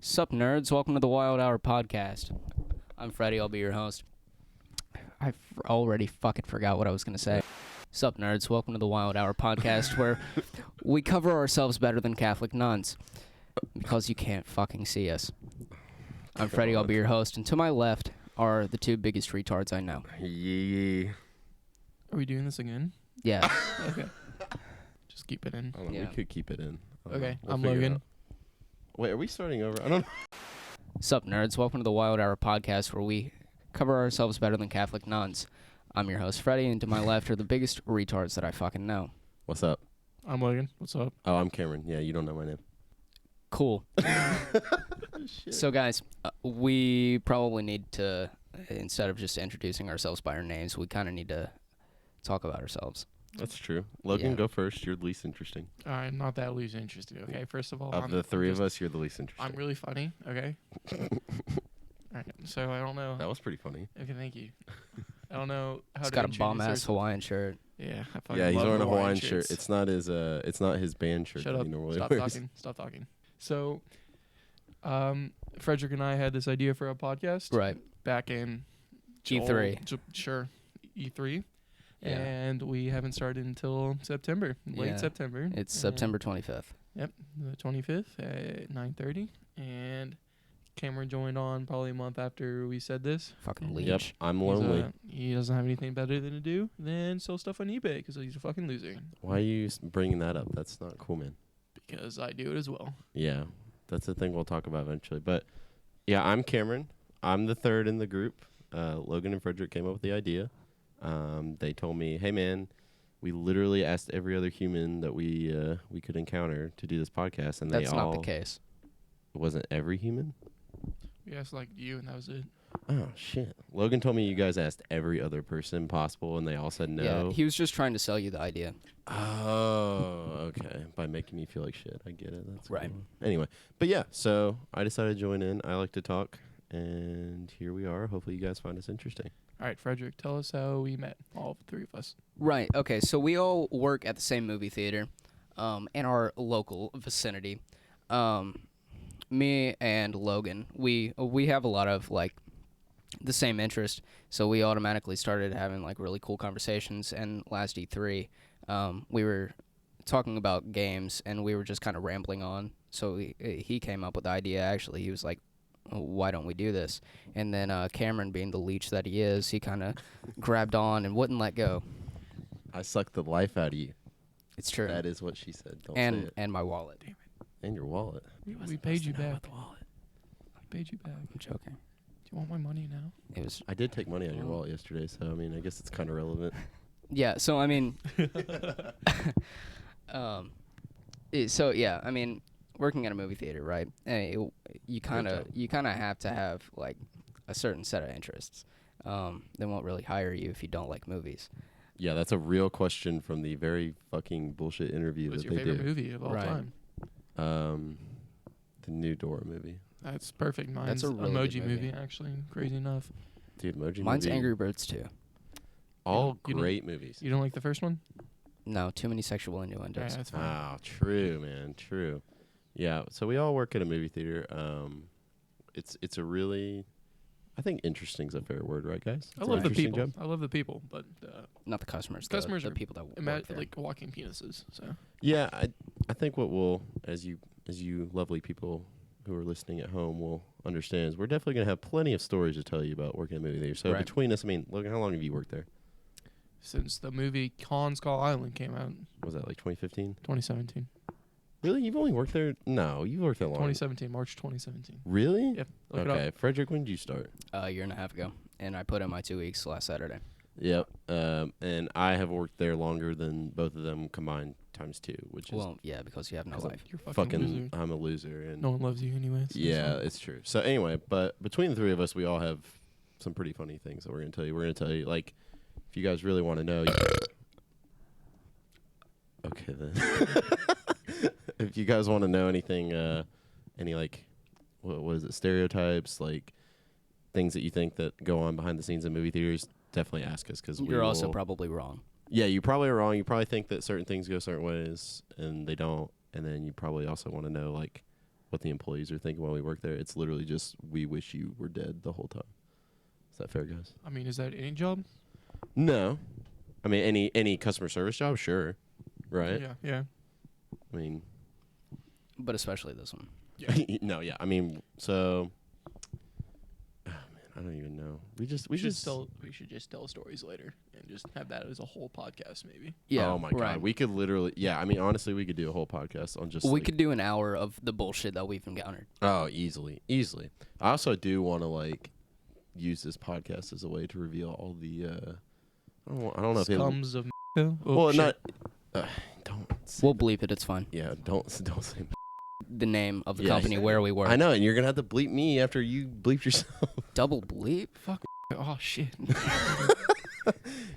Sup, nerds? Welcome to the WildHourPodcast. I'm Freddie. I'll be your host. I already fucking forgot what I was going to say. Sup, nerds? Welcome to the WildHourPodcast, where we cover ourselves better than Catholic nuns. Because you can't fucking see us. I'm Freddie. I'll be your host. And to my left are the two biggest retards I know. Yeah. Are we doing this again? Yeah. Okay. Just keep it in. I don't know. Yeah. We could keep it in. Okay. We'll I'm figure it Logan. out. Wait, are we starting over? I don't know. Sup, nerds? Welcome to the WildHourPodcast, where we cover ourselves better than Catholic nuns. I'm your host, Freddie, and to my left are the biggest retards that I fucking know. What's up? I'm Logan. What's up? Oh, I'm Cameron. Yeah, you don't know my name. Cool. Shit. So, guys, we probably need to, instead of just introducing ourselves by our names, we kind of need to talk about ourselves. That's true. Logan, Yeah. go first. You're the least interesting. All right, not that least interested. Okay, first of all, Of the three of us, you're the least interesting. I'm really funny. Okay. All right. So I don't know. That was pretty funny. Okay, thank you. I don't know how He's to got a introduce bomb-ass ourselves. Hawaiian shirt. Yeah, I fucking Yeah, he's love wearing a Hawaiian Hawaiian shirt. shirts. It's not his band shirt. Shut that up. he normally Stop wears. talking. Stop talking. So, Frederick and I had this idea for a podcast Right. back in E3. Sure, E3. Yeah. And we haven't started until September, late Yeah. September. It's And- September 25th. Yep, the 25th at 9:30, and Cameron joined on probably a month after we said this. Fucking leech. Yep, I'm He's, lonely. he doesn't have anything better than to do than sell stuff on eBay because he's a fucking loser. Why are you bringing that up? That's not cool, man. Because I do it as well. Yeah, that's the thing we'll talk about eventually. But yeah, I'm Cameron. I'm the third in the group. Logan and Frederick came up with the idea. They told me, "Hey, man, we literally asked every other human that we could encounter to do this podcast, and That's they all." not the case. It wasn't every human. We asked like you, and that was it. Oh shit! Logan told me you guys asked every other person possible, and they all said no. Yeah, he was just trying to sell you the idea. Oh, okay. By making me feel like shit. I get it. That's Right. cool. Anyway, but yeah, so I decided to join in. I like to talk, and here we are. Hopefully you guys find us interesting. All right, Frederick, tell us how we met, all three of us. Right. Okay. So we all work at the same movie theater, in our local vicinity. Me and Logan, we have a lot of like the same interest, so we automatically started having like really cool conversations. And last E3, we were talking about games, and we were just kind of rambling on. So he came up with the idea. Actually, he was like, why don't we do this? And then Cameron, being the leech that he is, he kind of grabbed on and wouldn't let go. I sucked the life out of you. It's true. That is what she said. Don't say and it. and my wallet. And your wallet. We paid you back. We paid you back. I'm joking. Do you want my money now? It was I did take money out of your wallet yesterday, so I mean, I guess it's kind of relevant. yeah. So I mean, so yeah. I mean, working at a movie theater, right? You kind of have to have like a certain set of interests. They won't really hire you if you don't like movies. Yeah, that's a real question from the very fucking bullshit interview What's that your they favorite did. movie of all Right. time? The new Dora movie. That's perfect. Mine's a really Emoji good movie. actually. Crazy enough. Dude, Emoji Mine's movie. Angry Birds too. All You don't- great movies. You don't like the first one? No, too many sexual innuendos. Yeah, that's fine. Wow, true, man, true. Yeah, so we all work at a movie theater. It's a really, I think interesting's a fair word, right, guys? I It's love an the interesting people. job. I love the people, but Not the customers. Customers the are people that work there. like walking penises. So Yeah, I think what we'll, as you lovely people who are listening at home will understand, is we're definitely gonna have plenty of stories to tell you about working at a movie theater. So Right. between us, I mean, look, how long have you worked there? since the movie Khan Skull Island came out, Was that like 2015? 2017. Really? You've only worked there? No, you've worked there long. 2017, March 2017. Really? Yep. Look Okay, it up. Frederick, when did you start? A year and a half ago, and I put in my 2 weeks last Saturday. Yep. And I have worked there longer than both of them combined times 2, which is Well, yeah, because you have no 'Cause life. You're fucking, fucking. loser. I'm a loser, and No one loves you anyways. so yeah, it's it's true. So anyway, but between the three of us, we all have some pretty funny things that we're gonna tell you. We're gonna tell you, like, if you guys really want to know. Okay then. If you guys want to know anything, any like, what is it? Stereotypes, like things that you think that go on behind the scenes in movie theaters. Definitely ask us because You're also probably wrong. Yeah, you probably are wrong. You probably think that certain things go certain ways and they don't. And then you probably also want to know like what the employees are thinking while we work there. It's literally just, we wish you were dead the whole time. Is that fair, guys? I mean, is that any job? No. I mean, any customer service job, sure. Right? Yeah. I mean... But especially this one. Yeah. No, yeah. I mean, so... Oh, man, I don't even know. We should just tell stories later and just have that as a whole podcast, maybe. Yeah. Oh, my God. We could literally... Yeah, I mean, honestly, we could do a whole podcast on just... We could do an hour of the bullshit that we've encountered. Oh, easily. I also do want to, like, use this podcast as a way to reveal all the... I don't know if Scums of... Oh, well, shit. not... don't say... We'll bleep it. It's fine. Yeah, don't say... The name of the Yeah. company where we work. I know, and you're going to have to bleep me after you bleeped yourself. Double bleep? Fuck. Oh, shit.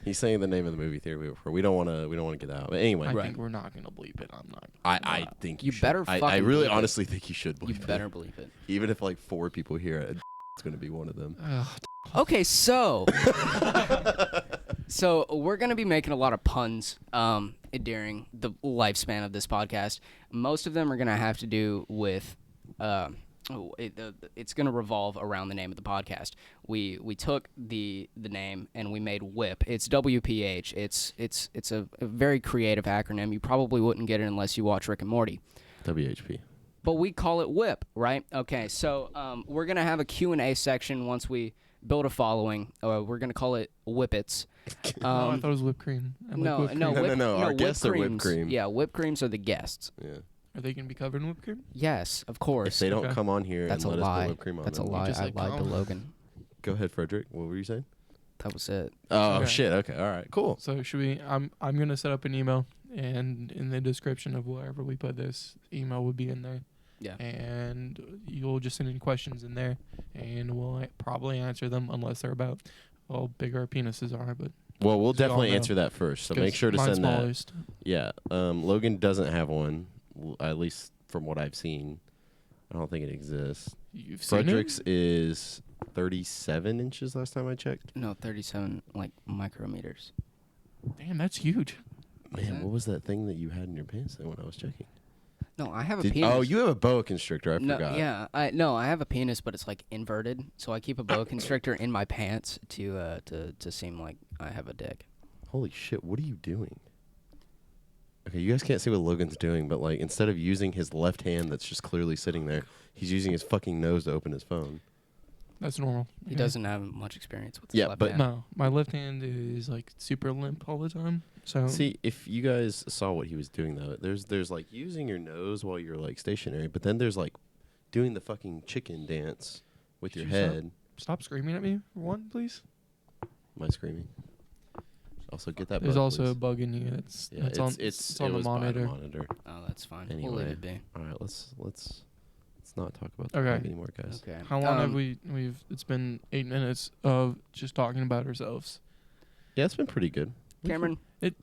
He's saying the name of the movie theater we work for. We don't want to get out. But anyway, I Right. think we're not going to bleep it. I'm not. I think You should. better I fucking really bleep it. honestly think you should bleep You it. better bleep it. Even if like 4 people hear it, it's going to be one of them. Okay, so we're gonna be making a lot of puns during the lifespan of this podcast. Most of them are gonna have to do with it's gonna revolve around the name of the podcast. We took the name and we made WHIP. It's WPH. It's a very creative acronym. You probably wouldn't get it unless you watch Rick and Morty. WHP. But we call it WHIP, right? Okay, so we're gonna have a Q&A section once we build a following. We're gonna call it Whippets. No, I thought it was whipped cream. I like whipped cream. No, our guests are whipped creams. cream. Yeah, whipped creams are the guests. Yeah. Are they going to be covered in whipped cream? Yes, of course. If they don't Okay. come on here That's and a let us lie. put whipped cream on That's a them. lie. just, I like, lied to come. Logan. Go ahead, Frederick. What were you saying? That was it. Oh, Okay. shit. Okay. All right. Cool. So should we? I'm going to set up an email, and in the description of wherever we put this, email would be in there. Yeah. And you'll just send in questions in there, and we'll probably answer them unless they're about how big our penises are. But Well, we'll So y'all definitely know. answer that first. So 'cause make sure to mine's send that. smallest. Yeah. Logan doesn't have one, at least from what I've seen. I don't think it exists. You've seen Fredricks it? is 37 inches last time I checked. No, 37 micrometers. Damn, that's huge. Man, what was that thing that you had in your pants then when I was checking? No, I have a penis. Oh, you have a boa constrictor. I No, forgot. yeah, I have a penis, but it's like inverted, so I keep a boa constrictor in my pants to seem like I have a dick. Holy shit, what are you doing? Okay, you guys can't see what Logan's doing, but like instead of using his left hand that's just clearly sitting there, he's using his fucking nose to open his phone. That's normal. He Yeah. doesn't have much experience with his Yeah, left but hand. No, my left hand is like super limp all the time. So See, if you guys saw what he was doing though, there's like using your nose while you're like stationary, but then there's like doing the fucking chicken dance with your Could you head. stop screaming at me for one, please. Am I screaming? Also, get that. There's bug, also please. a bug in you. It's Yeah, on it the was by the monitor. monitor. Oh, that's fine. We'll Anyway. leave it be. All right, let's not talk about that Okay. bug anymore, guys. Okay. How long have we've? It's been 8 minutes of just talking about ourselves. Yeah, it's been pretty good. Cameron, It-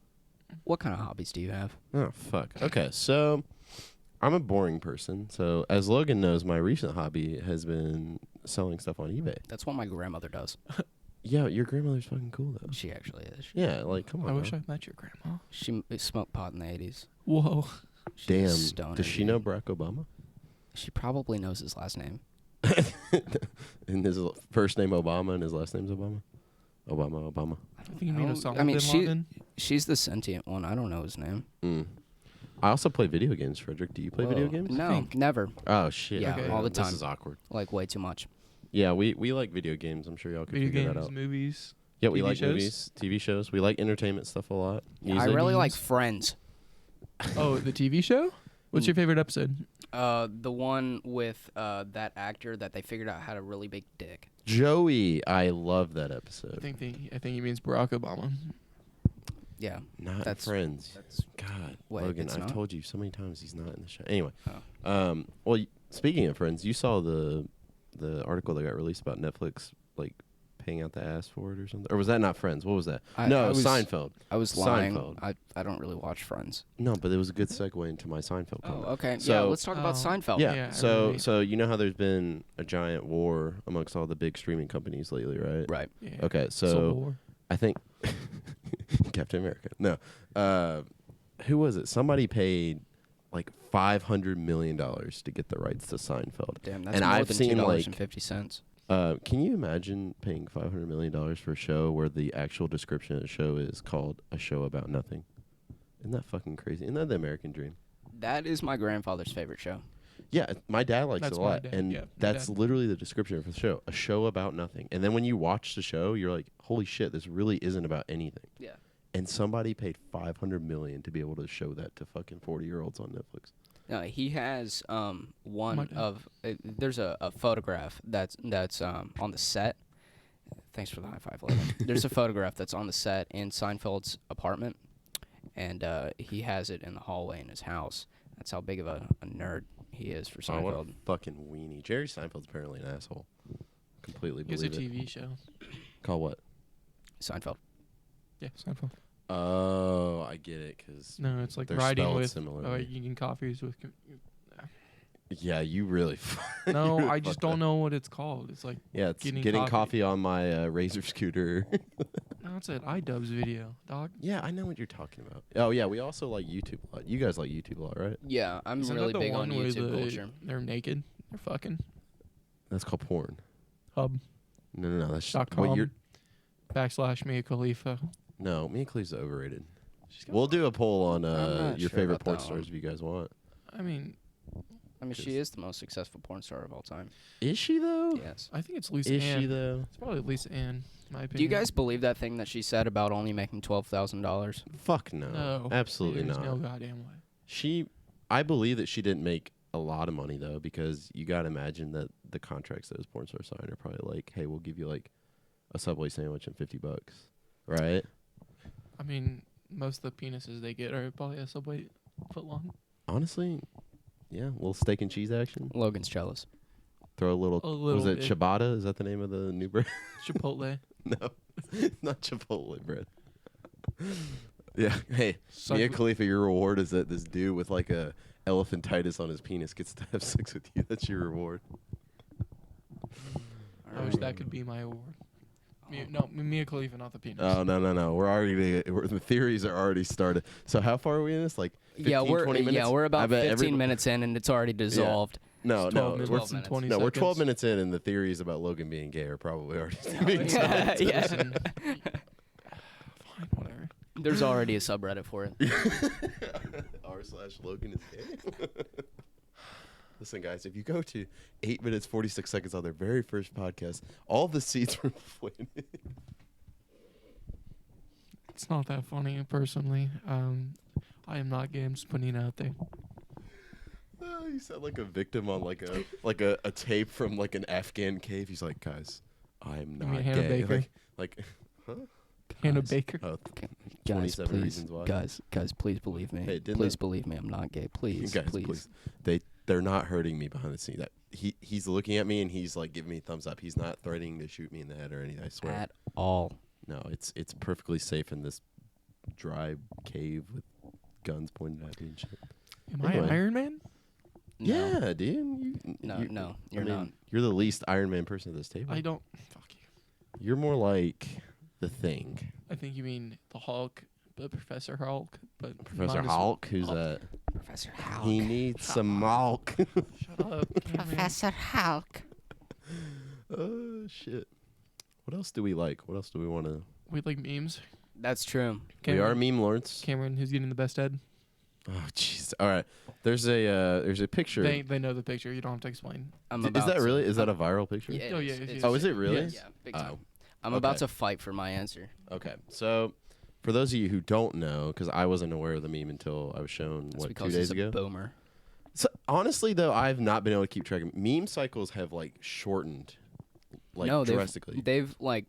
what kind of hobbies do you have? Oh fuck. Okay, so I'm a boring person. So as Logan knows, my recent hobby has been selling stuff on eBay. That's what my grandmother does. Yeah, your grandmother's fucking cool though. She actually is. Yeah, like come on. I wish now. I met your grandma. She smoked pot in the 80s. Whoa. She's a Damn. stoner, Does she dude. know Barack Obama? She probably knows his last name. And his first name Obama and his last name's Obama. Obama. I think you mean Oh, Osama I mean, bin Laden. She's the sentient one. I don't know his name. Mm. I also play video games, Frederick. Do you play video Whoa. games? No, think. never. Oh shit. Yeah, Okay. all the This time. is awkward. Like way too much. Yeah, we like video games. I'm sure y'all can Video figure that games, out. movies. Yeah, we TV like shows? movies, TV shows. We like entertainment stuff a lot. I Music. really like Games. Friends. Oh, the TV show? What's your favorite episode? The one with that actor that they figured out had a really big dick. Joey. I love that I episode. think he means Barack Obama. Yeah. Not That's- Friends. That's God, Wait, Logan, it's I've not? told you so many times he's not in the show. Anyway, Oh. well, speaking of Friends, you saw the article that got released about Netflix, like paying out the ass for it or something, or was that not Friends? What was that? I No, was- Seinfeld. I was lying. Seinfeld. I don't really watch Friends. No, but it was a good segue into my Seinfeld Oh, comment. okay. Yeah, So- let's talk about Oh. Seinfeld. Yeah. Yeah, so everybody- so you know how there's been a giant war amongst all the big streaming companies lately, right? Right. Yeah. Okay, Civil so War. I think Captain America. No. Who was it? Somebody paid like $500 million to get the rights to Seinfeld. Damn, that's And more I've than seen, $2.50. Can you imagine paying $500 million for a show where the actual description of the show is called A Show About Nothing? Isn't that fucking crazy? Isn't that the American dream? That is my grandfather's favorite show. Yeah, my dad likes That's it a my lot. dad, And yeah, my that's dad. literally the description for the show. A show about nothing. And then when you watch the show, you're like, holy shit, this really isn't about anything. Yeah. And somebody paid $500 million to be able to show that to fucking 40-year-olds on Netflix. He has one My dad. of there's a photograph that's on the set. Thanks for the high five, Logan. There's a photograph that's on the set in Seinfeld's apartment, and he has it in the hallway in his house. That's how big of a nerd he is for Oh, what a Seinfeld. fucking weenie. Jerry Seinfeld's apparently an asshole. Completely It's a believe it. TV show. Call what? Seinfeld. Yeah, Seinfeld. Oh, I get it. Cause No, it's like they're riding spelled with similarly. eating coffees with. Yeah, you really. No, you I just fucked don't up. know what it's called. It's like Yeah, it's getting getting coffee. coffee on my Razor scooter. no, it's an iDubbbz video, dog. Yeah, I know what you're talking about. Oh yeah, we also like YouTube a lot. You guys like YouTube a lot, right? Yeah, I'm Isn't really that the big on one where YouTube culture. they're naked? They're fucking. That's called porn. Hub. No. That's Dot what com. you're. / Mia Khalifa. No, Mia Khalifa's overrated. We'll do a poll on not your sure favorite about porn that stars one. if you guys want. I mean, She is the most successful porn star of all time. Is she though? Yes. I think it's Lisa Is Ann. she though? It's probably Lisa Ann, in my opinion. Do you guys believe that thing that she said about only making $12,000? Fuck no. No. Absolutely There's not. no goddamn way. I believe that she didn't make a lot of money though, because you gotta imagine that the contracts those porn stars sign are probably like, hey, we'll give you like a Subway sandwich and $50, right? I mean, most of the penises they get are probably a Subway foot long. Honestly, yeah, a little steak and cheese action. Logan's jealous. Throw a little. A little Was it bit. ciabatta? Is that the name of the new bread? Chipotle. No, not Chipotle bread. Yeah. Hey, Suck- Mia Khalifa, your reward is that this dude with like a elephantitis on his penis gets to have sex with you. That's your reward. I wish that could be my award. Mia Khalifa, not the penis. Oh no. We're already. The theories are already started. So how far are we in this? Like 15, 20 minutes? we're I about bet 15 minutes in and it's already dissolved. No, It's no. 12 We're, minutes and 20 no, we're 12 seconds. minutes in, and the theories about Logan being gay are probably already being Yeah, solved. yeah. Listen, fine, whatever. There's already a subreddit for it. r/Logan is gay. Listen, guys, if you go to 8 minutes 46 seconds on their very first podcast, all the seats were inflated. It's not that funny, personally. I am not gay. I'm just putting it out there. You sound like a victim on like a tape from like an Afghan cave. He's like, guys, I'm You mean not Hannah gay. Baker? Like, huh? Hannah Guys. Baker. Oh, Guys, 27 please, reasons why. guys, please believe me. Hey, didn't please that- believe me. I'm not gay. Please, guys, please. They're not hurting me behind the scenes. That he's looking at me and he's like giving me a thumbs up. He's not threatening to shoot me in the head or anything. I swear. At all. No, it's perfectly safe in this dry cave with guns pointed at me and shit. Am I Anyway. Iron Man? No. Yeah, dude. No, no, you're I mean, not. You're the least Iron Man person at this table. I don't. Fuck you. You're more like the Thing. I think you mean the Hulk, but Professor Hulk. But Professor minus- Hulk, who's Hulk. that? Professor Hulk. He needs some milk. Shut up. Cameron. Hulk. Oh shit. What else do we like? What else do we want to? We like memes. That's true. We are meme lords. Cameron, who's getting the best head? Oh jeez. All right. There's a picture. They know the picture. You don't have to explain. I'm Is about that to- really? Is that a viral picture? Yeah, Oh, yeah, it's- it it's- is. Oh, is it really? Yes. Yeah, big time. Oh, I'm okay. about to fight for my answer. Okay. So, for those of you who don't know, because I wasn't aware of the meme until I was shown That's what 2 because days he's ago. a boomer. So honestly, though, I've not been able to keep track of meme cycles. Have like shortened, like No, drastically. They've like,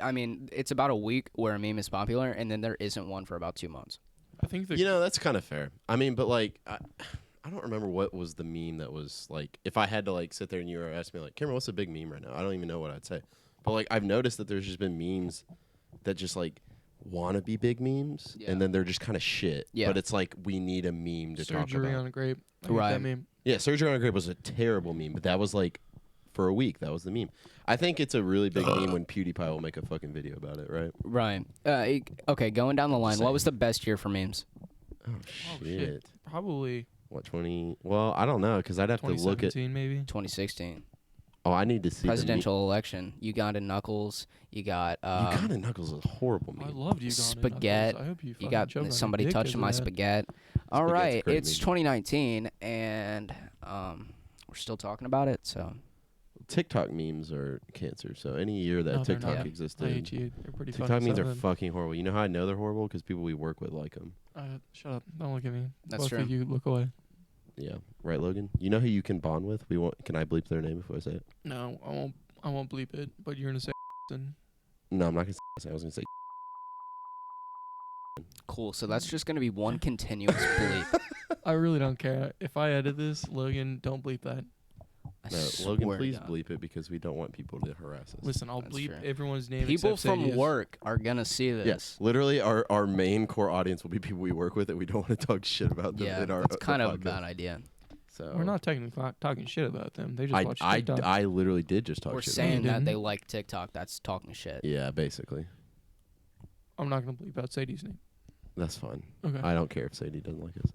I mean, it's about a week where a meme is popular, and then there isn't one for about 2 months. I think the You know, that's kind of fair. I mean, but like, I don't remember what was the meme that was like. If I had to like sit there and you were asking me like, Cameron, what's the big meme right now? I don't even know what I'd say. But like, I've noticed that there's just been memes that just like want to be big memes, Yeah. and then they're just kind of shit. Yeah. But it's like we need a meme to talk surgery about. on a grape. I hate Right. That meme. Yeah, surgery on a grape was a terrible meme, but that was like for a week. That was the meme. I think it's a really big meme when PewDiePie will make a fucking video about it, right? Right. Okay, going down the line, what was the best year for memes? Oh Oh shit. shit. Probably What 20? Well, I don't know because I'd have to look at. 2017 maybe. 2016 Oh, I need to see presidential election. Uganda Knuckles. You got. Uganda Knuckles is a horrible meme. I loved Uganda Spaghetti. Knuckles. I hope you You got choked on your somebody dick touching my because of that. spaghetti. All Spaghetti's right, great it's meme. 2019, and we're still talking about it. So TikTok memes are cancer. So any year that No, they're TikTok not. existed, I hate you. They're pretty TikTok funny. memes Some are of them. fucking horrible. You know how I know they're horrible? Because people we work with like them. Shut up! Don't look at me. That's Both true. of you look away. Yeah, right, Logan. You know who you can bond with? Can I bleep their name before I say it? No, I won't. I won't bleep it. But you're gonna say. And No, I'm not gonna say. I was gonna say. cool. So that's just gonna be one continuous bleep. I really don't care if I edit this. Logan, don't bleep that. I No, swear Logan, to please God. bleep it because we don't want people to harass us. Listen, I'll That's bleep true. everyone's name. People except from Sadie's. work are gonna see this. Yes, literally, our main core audience will be people we work with that we don't want to talk shit about them Yeah, in our that's kind of a podcast. bad idea. So We're not technically talking shit about them. They just watch TikTok. I literally did just talk We're shit saying You that they didn't? like TikTok. That's talking shit. about. Yeah, basically. I'm not gonna bleep out Sadie's name. That's fine. Okay. I don't care if Sadie doesn't like us.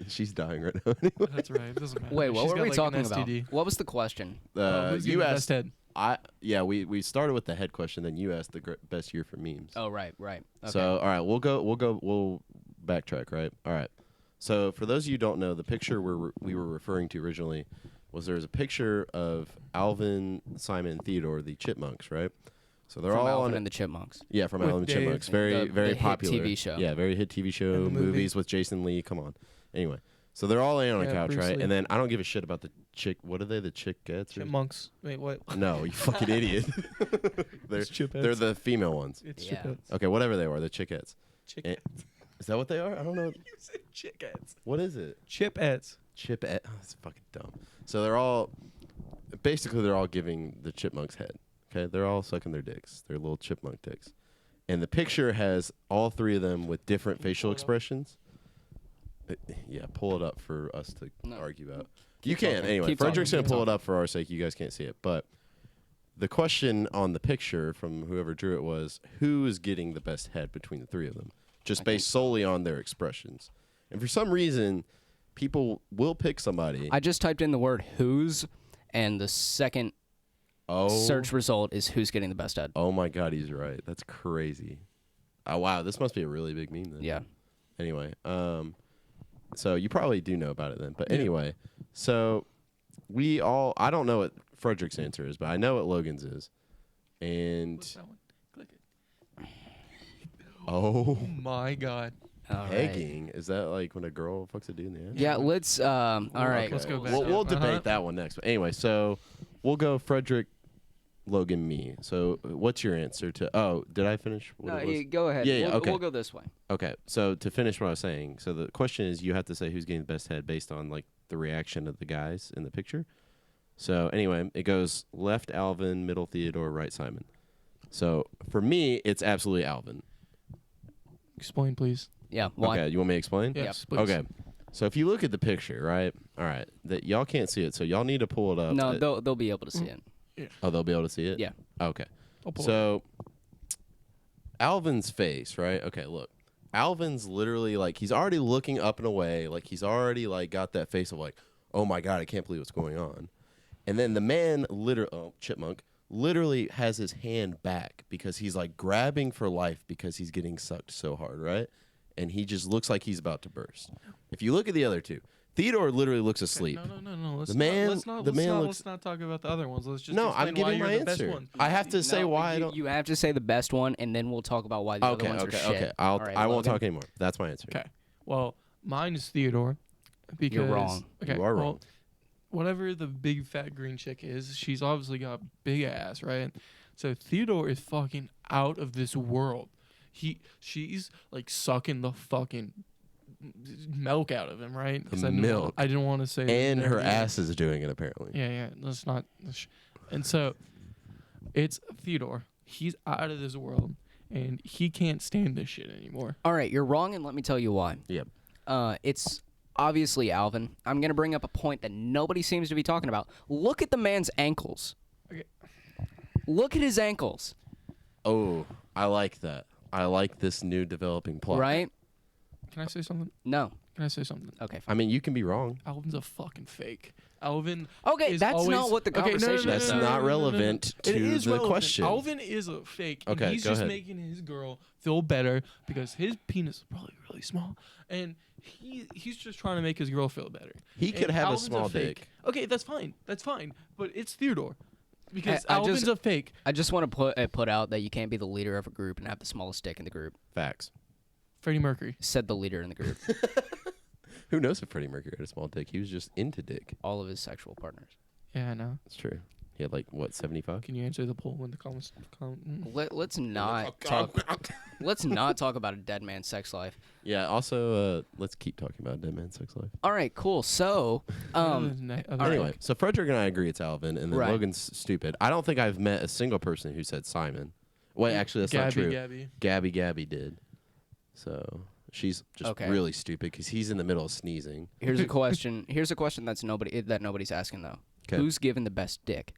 She's dying right now. That's right. It doesn't matter. Wait, what She's were got, we like, talking an about? STD. What was the question? Who's getting You the asked. best head? We started with the head question, then you asked the best year for memes. Oh, right. Okay. So all right, we'll backtrack, right? All right. So for those of you who don't know, the picture we were referring to originally was there's a picture of Alvin, Simon, and Theodore, the Chipmunks, right? So they're From all Alvin on and the Chipmunks. yeah, from With Alvin and the Dave. Chipmunks, very The very hit popular TV show. Yeah, very hit TV show, And the movie. movies with Jason Lee. Come on. Anyway, so they're all laying on a Yeah, couch, Bruce right? Lee. And then I don't give a shit about the chick. What are they? The Chickettes? or- Chipmunks. Wait, what? No, you fucking idiot. they're It's Chipettes. they're the female ones. It's Yeah. Chipettes. Okay, whatever they are, the Chickettes. Chick- Is that what they are? I don't know. You said Chickettes. What is it? Chipettes. Chipette. Oh, that's fucking dumb. So they're all giving the chipmunks head. Okay, they're all sucking their dicks, their little chipmunk dicks, and the picture has all three of them with different facial pull it up? expressions. Yeah, pull it up for us to No. argue about. Keep You can talking. anyway. Keep Fredricks talking. gonna Keep pull it talking. up for our sake. You guys can't see it, but the question on the picture from whoever drew it was who is getting the best head between the three of them, just based solely on their expressions. And for some reason, people will pick somebody. I just typed in the word "who's," and the second search result is "who's getting the best head." Oh my God, he's right. That's crazy. Oh wow, this must be a really big meme then. Yeah. Anyway, so you probably do know about it then. But Yeah. anyway, so I don't know what Frederick's answer is, but I know what Logan's is. And What's that one? Click it. oh, Oh my God. All right. pegging, is that like when a girl fucks a dude in the ass? Yeah. Let's. All right. Let's go back. We'll Uh-huh. debate that one next. But anyway, so we'll go Frederick, Logan, me. So what's your answer to? Oh, did I finish? What No, it was? you go ahead. Yeah, we'll, okay. We'll go this way. Okay, so to finish what I was saying, so the question is you have to say who's getting the best head based on like the reaction of the guys in the picture. So anyway, it goes left Alvin, middle Theodore, right Simon. So for me, it's absolutely Alvin. Explain, please. Yeah. Why? Okay, you want me to explain? Yes, please. Okay. So if you look at the picture, right? All right, that y'all can't see it, so y'all need to pull it up. No, they'll be able to see it. Oh, they'll be able to see it? Yeah. Okay. I'll pull it. So Alvin's face, right? Okay, look. Alvin's literally like he's already looking up and away, like he's already like got that face of like, oh my God, I can't believe what's going on. And then the man Chipmunk literally has his hand back because he's like grabbing for life because he's getting sucked so hard, right? And he just looks like he's about to burst. If you look at the other two, Theodore literally looks asleep. No. The man looks- Let's not talk about the other ones. Let's just No, explain I'm why giving you're my the best answer. one. I have to say No, why I you, don't. You have to say the best one, and then we'll talk about why the other ones are shit. Okay. All right, I won't Logan? talk anymore. That's my answer. Okay. Well, mine is Theodore. Because wrong. Okay, You are well, wrong. Whatever the big fat green chick is, she's obviously got big ass, right? So Theodore is fucking out of this world. She's like sucking the fucking milk out of him, right? 'Cause The I didn't- milk. I didn't want to say. And that her either. ass is doing it apparently. Yeah. Let's not. And so, it's Theodore. He's out of this world, and he can't stand this shit anymore. All right, you're wrong, and let me tell you why. Yep. It's obviously Alvin. I'm going to bring up a point that nobody seems to be talking about. Look at the man's ankles. Okay. Look at his ankles, Oh, I like that. I like this new developing plot. right? Can I say something? No. Can I say something? Okay, I fine. mean, you can be wrong. Alvin's a fucking fake. Alvin. Okay, is that's always, not what the conversation That's is. not relevant It to is the relevant. question. Alvin is a fake. And Okay, he's go just ahead. making his girl feel better because his penis is probably really small, and he's just trying to make his girl feel better. He could And have Alvin's a small fake. dick. Okay, that's fine. That's fine. But it's Theodore. Because I Alvin's just- a fake. I just want to put out that you can't be the leader of a group and have the smallest dick in the group. Facts. Freddie Mercury. Said the leader in the group. Who knows if Freddie Mercury had a small dick? He was just into dick. All of his sexual partners. Yeah, I know. That's true. He had like what 75? Can you answer the poll in the comments? Let's not talk. Let's not talk about a dead man's sex life. Yeah. Also, let's keep talking about dead man's sex life. All right, cool. So, Anyway, so Frederick and I agree it's Alvin, and then Right. Logan's stupid. I don't think I've met a single person who said Simon. Wait, actually, that's not true. Gabby did. So she's just Okay. really stupid because he's in the middle of sneezing. here's a question. Here's a question that nobody's asking though. 'Kay. Who's given the best dick?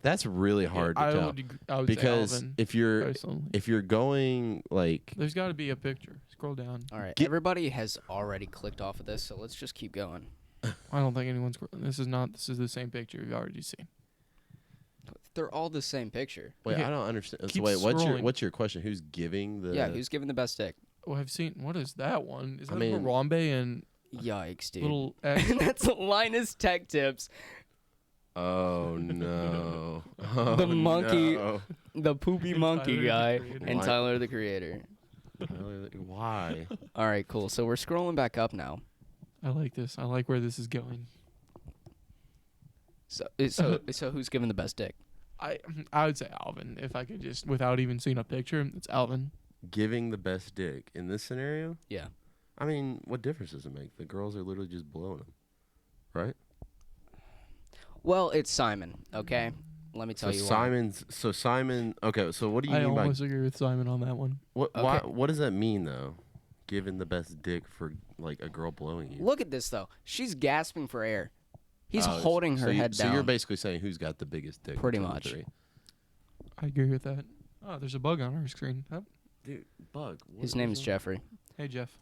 That's really hard to tell I would because say Alvin, if you're personally. if you're going like There's got to be a picture. Scroll down. All right, Get- everybody has already clicked off of this, so let's just keep going. I don't think anyone's. This is not. This is the same picture you've already seen. They're all the same picture. wait, Okay, I don't understand. So keep wait, scrolling. what's your question? Who's giving the? Yeah, who's giving the best dick? Oh, I've seen. What is that one? Is I that mean- Harambe and Yikes, dude. little X? That's Linus Tech Tips. Oh no! The monkey- no. The poopy monkey Tyler, the guy creator. and Why? Tyler the creator. Why? All right, cool. So we're scrolling back up now. I like this. I like where this is going. So who's giving the best dick? I would say Alvin if I could just without even seeing a picture. It's Alvin. Giving the best dick in this scenario? Yeah. I mean, what difference does it make? The girls are literally just blowing them, right? Well, it's Simon. Okay. Let me tell you. Simon. Okay, so what do you I mean by almost agree with Simon on that one. what? Okay. Why, what does that mean though? Giving the best dick for like a girl blowing you. Look at this though. She's gasping for air. He's Oh, holding her head So down. you're basically saying who's got the biggest dick? Pretty between the much. three? I agree with that. Oh, there's a bug on our screen. Oh, Dude, bug. what His is name is that? Jeffrey. hey Jeff.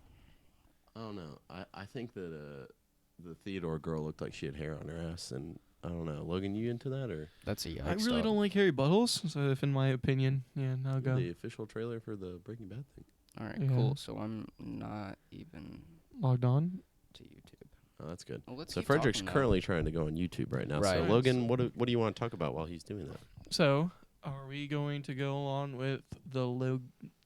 I don't know. I think that the Theodore girl looked like she had hair on her ass, and I don't know. Logan, you into that or That's a yikes. I really don't like hairy buttholes. So if in my opinion, yeah, now go. the official trailer for the Breaking Bad thing? All right, Yeah. cool. So I'm not even Logged on. to YouTube. Oh, that's good. Well, let's So keep Frederick's talking, though. currently trying to go on YouTube right now. Right. So Nice. Logan, what do you want to talk about while he's doing that? So are we going to go on with the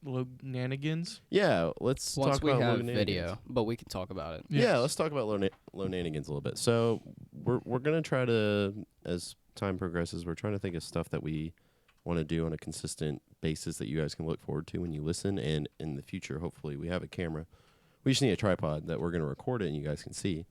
Logananigans? Yeah, let's Once talk we about have Logananigans. video, but we can talk about it. Yeah, let's talk about Logananigans a little bit. So we're gonna try to, as time progresses, we're trying to think of stuff that we want to do on a consistent basis that you guys can look forward to when you listen, and in the future, hopefully, we have a camera. We just need a tripod that we're gonna record it and you guys can see.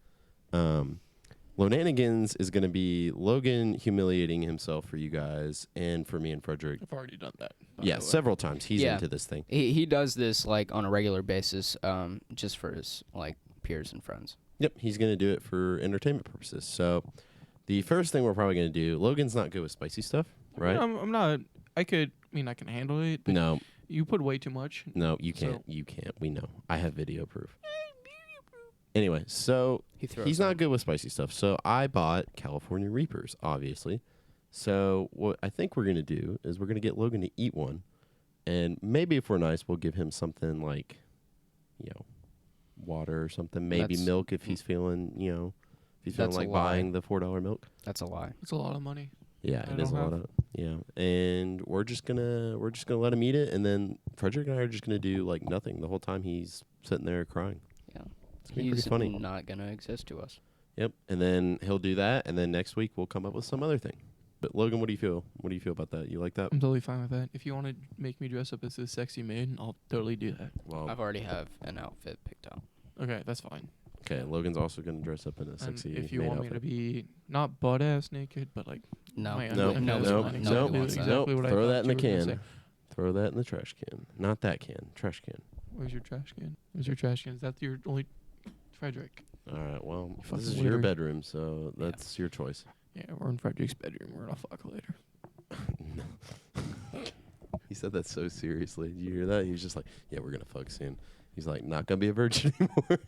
Logananigans is gonna be Logan humiliating himself for you guys and for me and Frederick. I've already done that. by Yeah, the way. several times. He's Yeah. into this thing. He does this like on a regular basis, just for his like peers and friends. Yep, he's going to do it for entertainment purposes. So the first thing we're probably going to do, Logan's not good with spicy stuff, right? I'm not. I can handle it. But No, You put way too much. no, you can't. So- You can't. We know. I have video proof. Anyway, so He's he's not good with spicy stuff. So I bought California Reapers, obviously. So what I think we're going to do is we're going to get Logan to eat one. And maybe if we're nice, we'll give him something like, water or something. Maybe That's- milk if he's feeling, if he's feeling That's a like lie. buying the $4 milk. That's a lie. It's a lot of money. Yeah, I it is a don't lot have- of and we're just gonna let him eat it, and then Frederick and I are just gonna do like nothing the whole time he's sitting there crying. Yeah. It's gonna be He's pretty funny. not gonna exist to us. Yep, and then he'll do that, and then next week we'll come up with some other thing. But Logan, what do you feel? What do you feel about that? You like that? I'm totally fine with that. If you want to make me dress up as a sexy maid, I'll totally do that. Well, I've already have an outfit picked out. Okay, that's fine. okay. Logan's also gonna dress up in a And sexy. if you maid want me outfit. to be not butt ass naked, but like No, my No, underwear, no, that's no, fine. no, Exactly wants that. exactly what I Throw thought that in the you were gonna can. say. Throw that in the trash can. Not that can. Trash can. Where's your trash can? Where's your trash can? Is that your only Frederick? All right. Well, fucking this is your weird. bedroom, so that's your choice. Yeah, we're in Frederick's bedroom. We're gonna fuck later. He said that so seriously. Did you hear that? He was just like, "Yeah, we're gonna fuck soon," He's like, not gonna be a virgin anymore.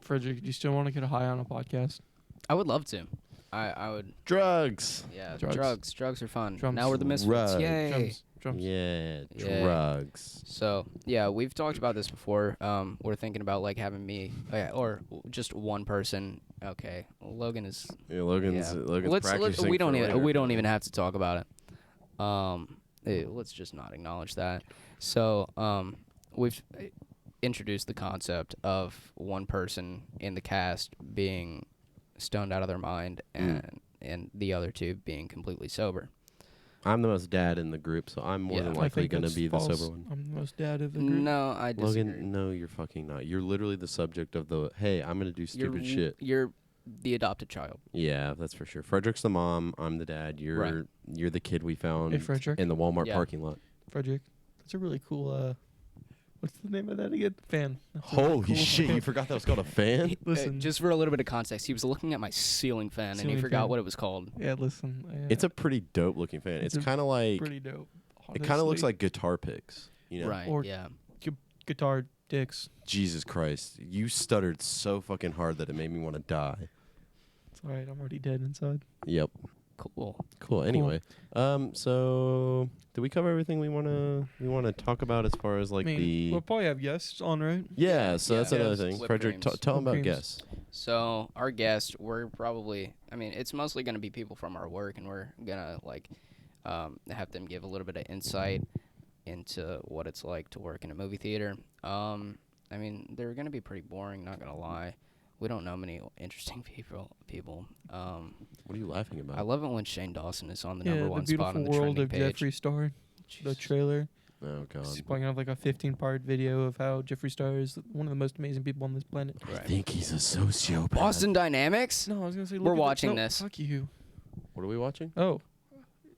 Frederick, do you still want to get high on a podcast? I would love to. I would. Drugs. Yeah, Drugs. drugs are fun. Drums. Now we're the misfits. Drugs. Yay. Drums. Yeah, Yeah. drugs. So yeah, we've talked about this before. We're thinking about like having me or just one person. Okay, Logan is. Yeah, Logan's practicing. We don't for even later. we don't even have to talk about it. Let's just not acknowledge that. So we've introduced the concept of one person in the cast being stoned out of their mind and the other two being completely sober. I'm the most dad in the group, so I'm more than I likely think going to that's be false. the sober one. I'm the most dad of the group. No, I disagree. Logan, no, you're fucking not. You're literally the subject of the, hey, I'm going to do stupid shit. You're the adopted child. Yeah, that's for sure. Frederick's the mom. I'm the dad. You're the kid we found Hey, Frederick. in the Walmart Yeah. parking lot. Frederick, that's a really cool. What's the name of that again? Fan. That's a really Holy cool shit, fan. you forgot that was called a fan? Listen. Just for a little bit of context, he was looking at my ceiling fan and he Ceiling forgot fan. what it was called. Yeah, listen. Yeah, It's a pretty dope looking fan. It's It's a kind of like, pretty dope. it kind of looks honestly. like guitar picks. You know? Right. Or- yeah. Guitar dicks. Jesus Christ. You stuttered so fucking hard that it made me want to die. It's alright. I'm already dead inside. Yep. Cool. Cool. Anyway, so did we cover everything we wanna talk about as far as like we'll probably have guests on, right? yeah? So Yeah. that's another Yes. thing. Whipped Frederick, creams. tell them about Whipped creams. guests. So our guest, we're probably, it's mostly going to be people from our work, and we're gonna like have them give a little bit of insight into what it's like to work in a movie theater. They're going to be pretty boring, not gonna lie. We don't know many interesting people. What are you laughing about? I love it when Shane Dawson is on the Yeah, number the one beautiful spot on the world trending of page. Jeffree Star. The Jesus. trailer. Oh god. He's playing off like a 15-part video of how Jeffree Star is one of the most amazing people on this planet. I Right. think he's a sociopath. Boston Dynamics. No, I was gonna say. We're look at watching no, this. Fuck you. What are we watching? Oh,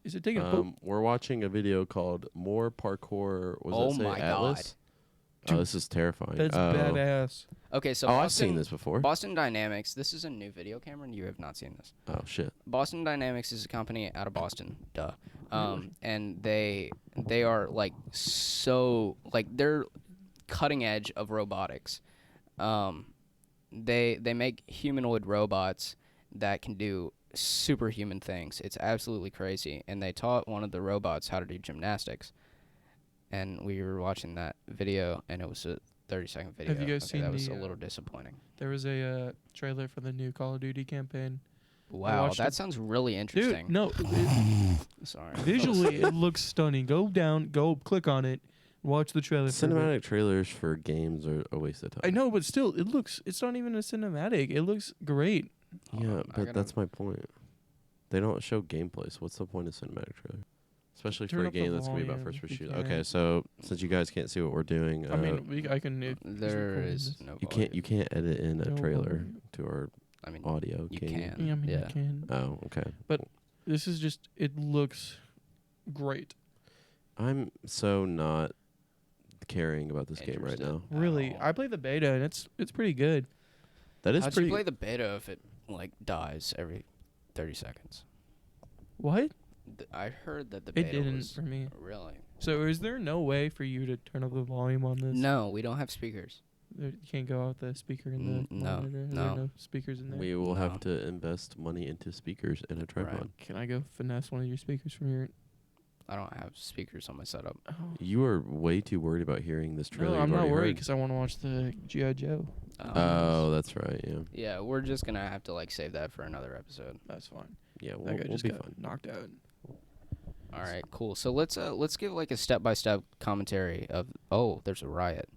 is it taking a poop? We're watching a video called "More Parkour." Oh Was that say my Atlas? Dude, Oh, this is terrifying. That's badass. Okay, so Oh, I've Boston, seen this before. Boston Dynamics. This is a new video, Cameron. You have not seen this. Oh shit. Boston Dynamics is a company out of Boston, and they are like they're cutting edge of robotics. They make humanoid robots that can do superhuman things. It's absolutely crazy, and they taught one of the robots how to do gymnastics. And we were watching that video, and it was a 30-second video. Have you guys seen that was the, a little disappointing. There was a trailer for the new Call of Duty campaign. Wow, watched that it. sounds really interesting. Dude, no. Sorry. Visually, it looks stunning. Go click on it, watch the trailer. for a bit. Cinematic trailers for games are a waste of time. I know, but still, it's not even a cinematic. It looks great. Yeah, I but gotta- that's my point. They don't show gameplay, so what's the point of cinematic trailer? Especially Turn for a up the game that's gonna be about volume first person if you shooter. can. Okay, so since you guys can't see what we're doing, I mean, I can. There recording is this. no. you can't edit in a No trailer volume. to our I mean, audio. you can can. Yeah, I mean, Yeah. you can. Oh, okay. This is just. It looks great. I'm so not caring about this game right Interested. now. Really, Oh. I played the beta and it's pretty good. That is How'd pretty. you play the beta if it like dies every 30 seconds? What? I heard that the It beta didn't was for me. really. So is there no way for you to turn up the volume on this? No, we don't have speakers. You can't go out the speaker in the No, monitor. Are there no. no speakers in there. we will No. have to invest money into speakers and a tripod. Can I go finesse one of your speakers from your? I don't have speakers on my setup. Oh. You are way too worried about hearing this trailer. No, you've I'm not already worried heard. because I want to watch the G.I. Joe. Oh, that's right. Yeah. Yeah, we're just gonna have to like save that for another episode. That's fine. Yeah, That we'll guy just be got fine. knocked out. All right, cool. So let's give like a step-by-step commentary of there's a riot.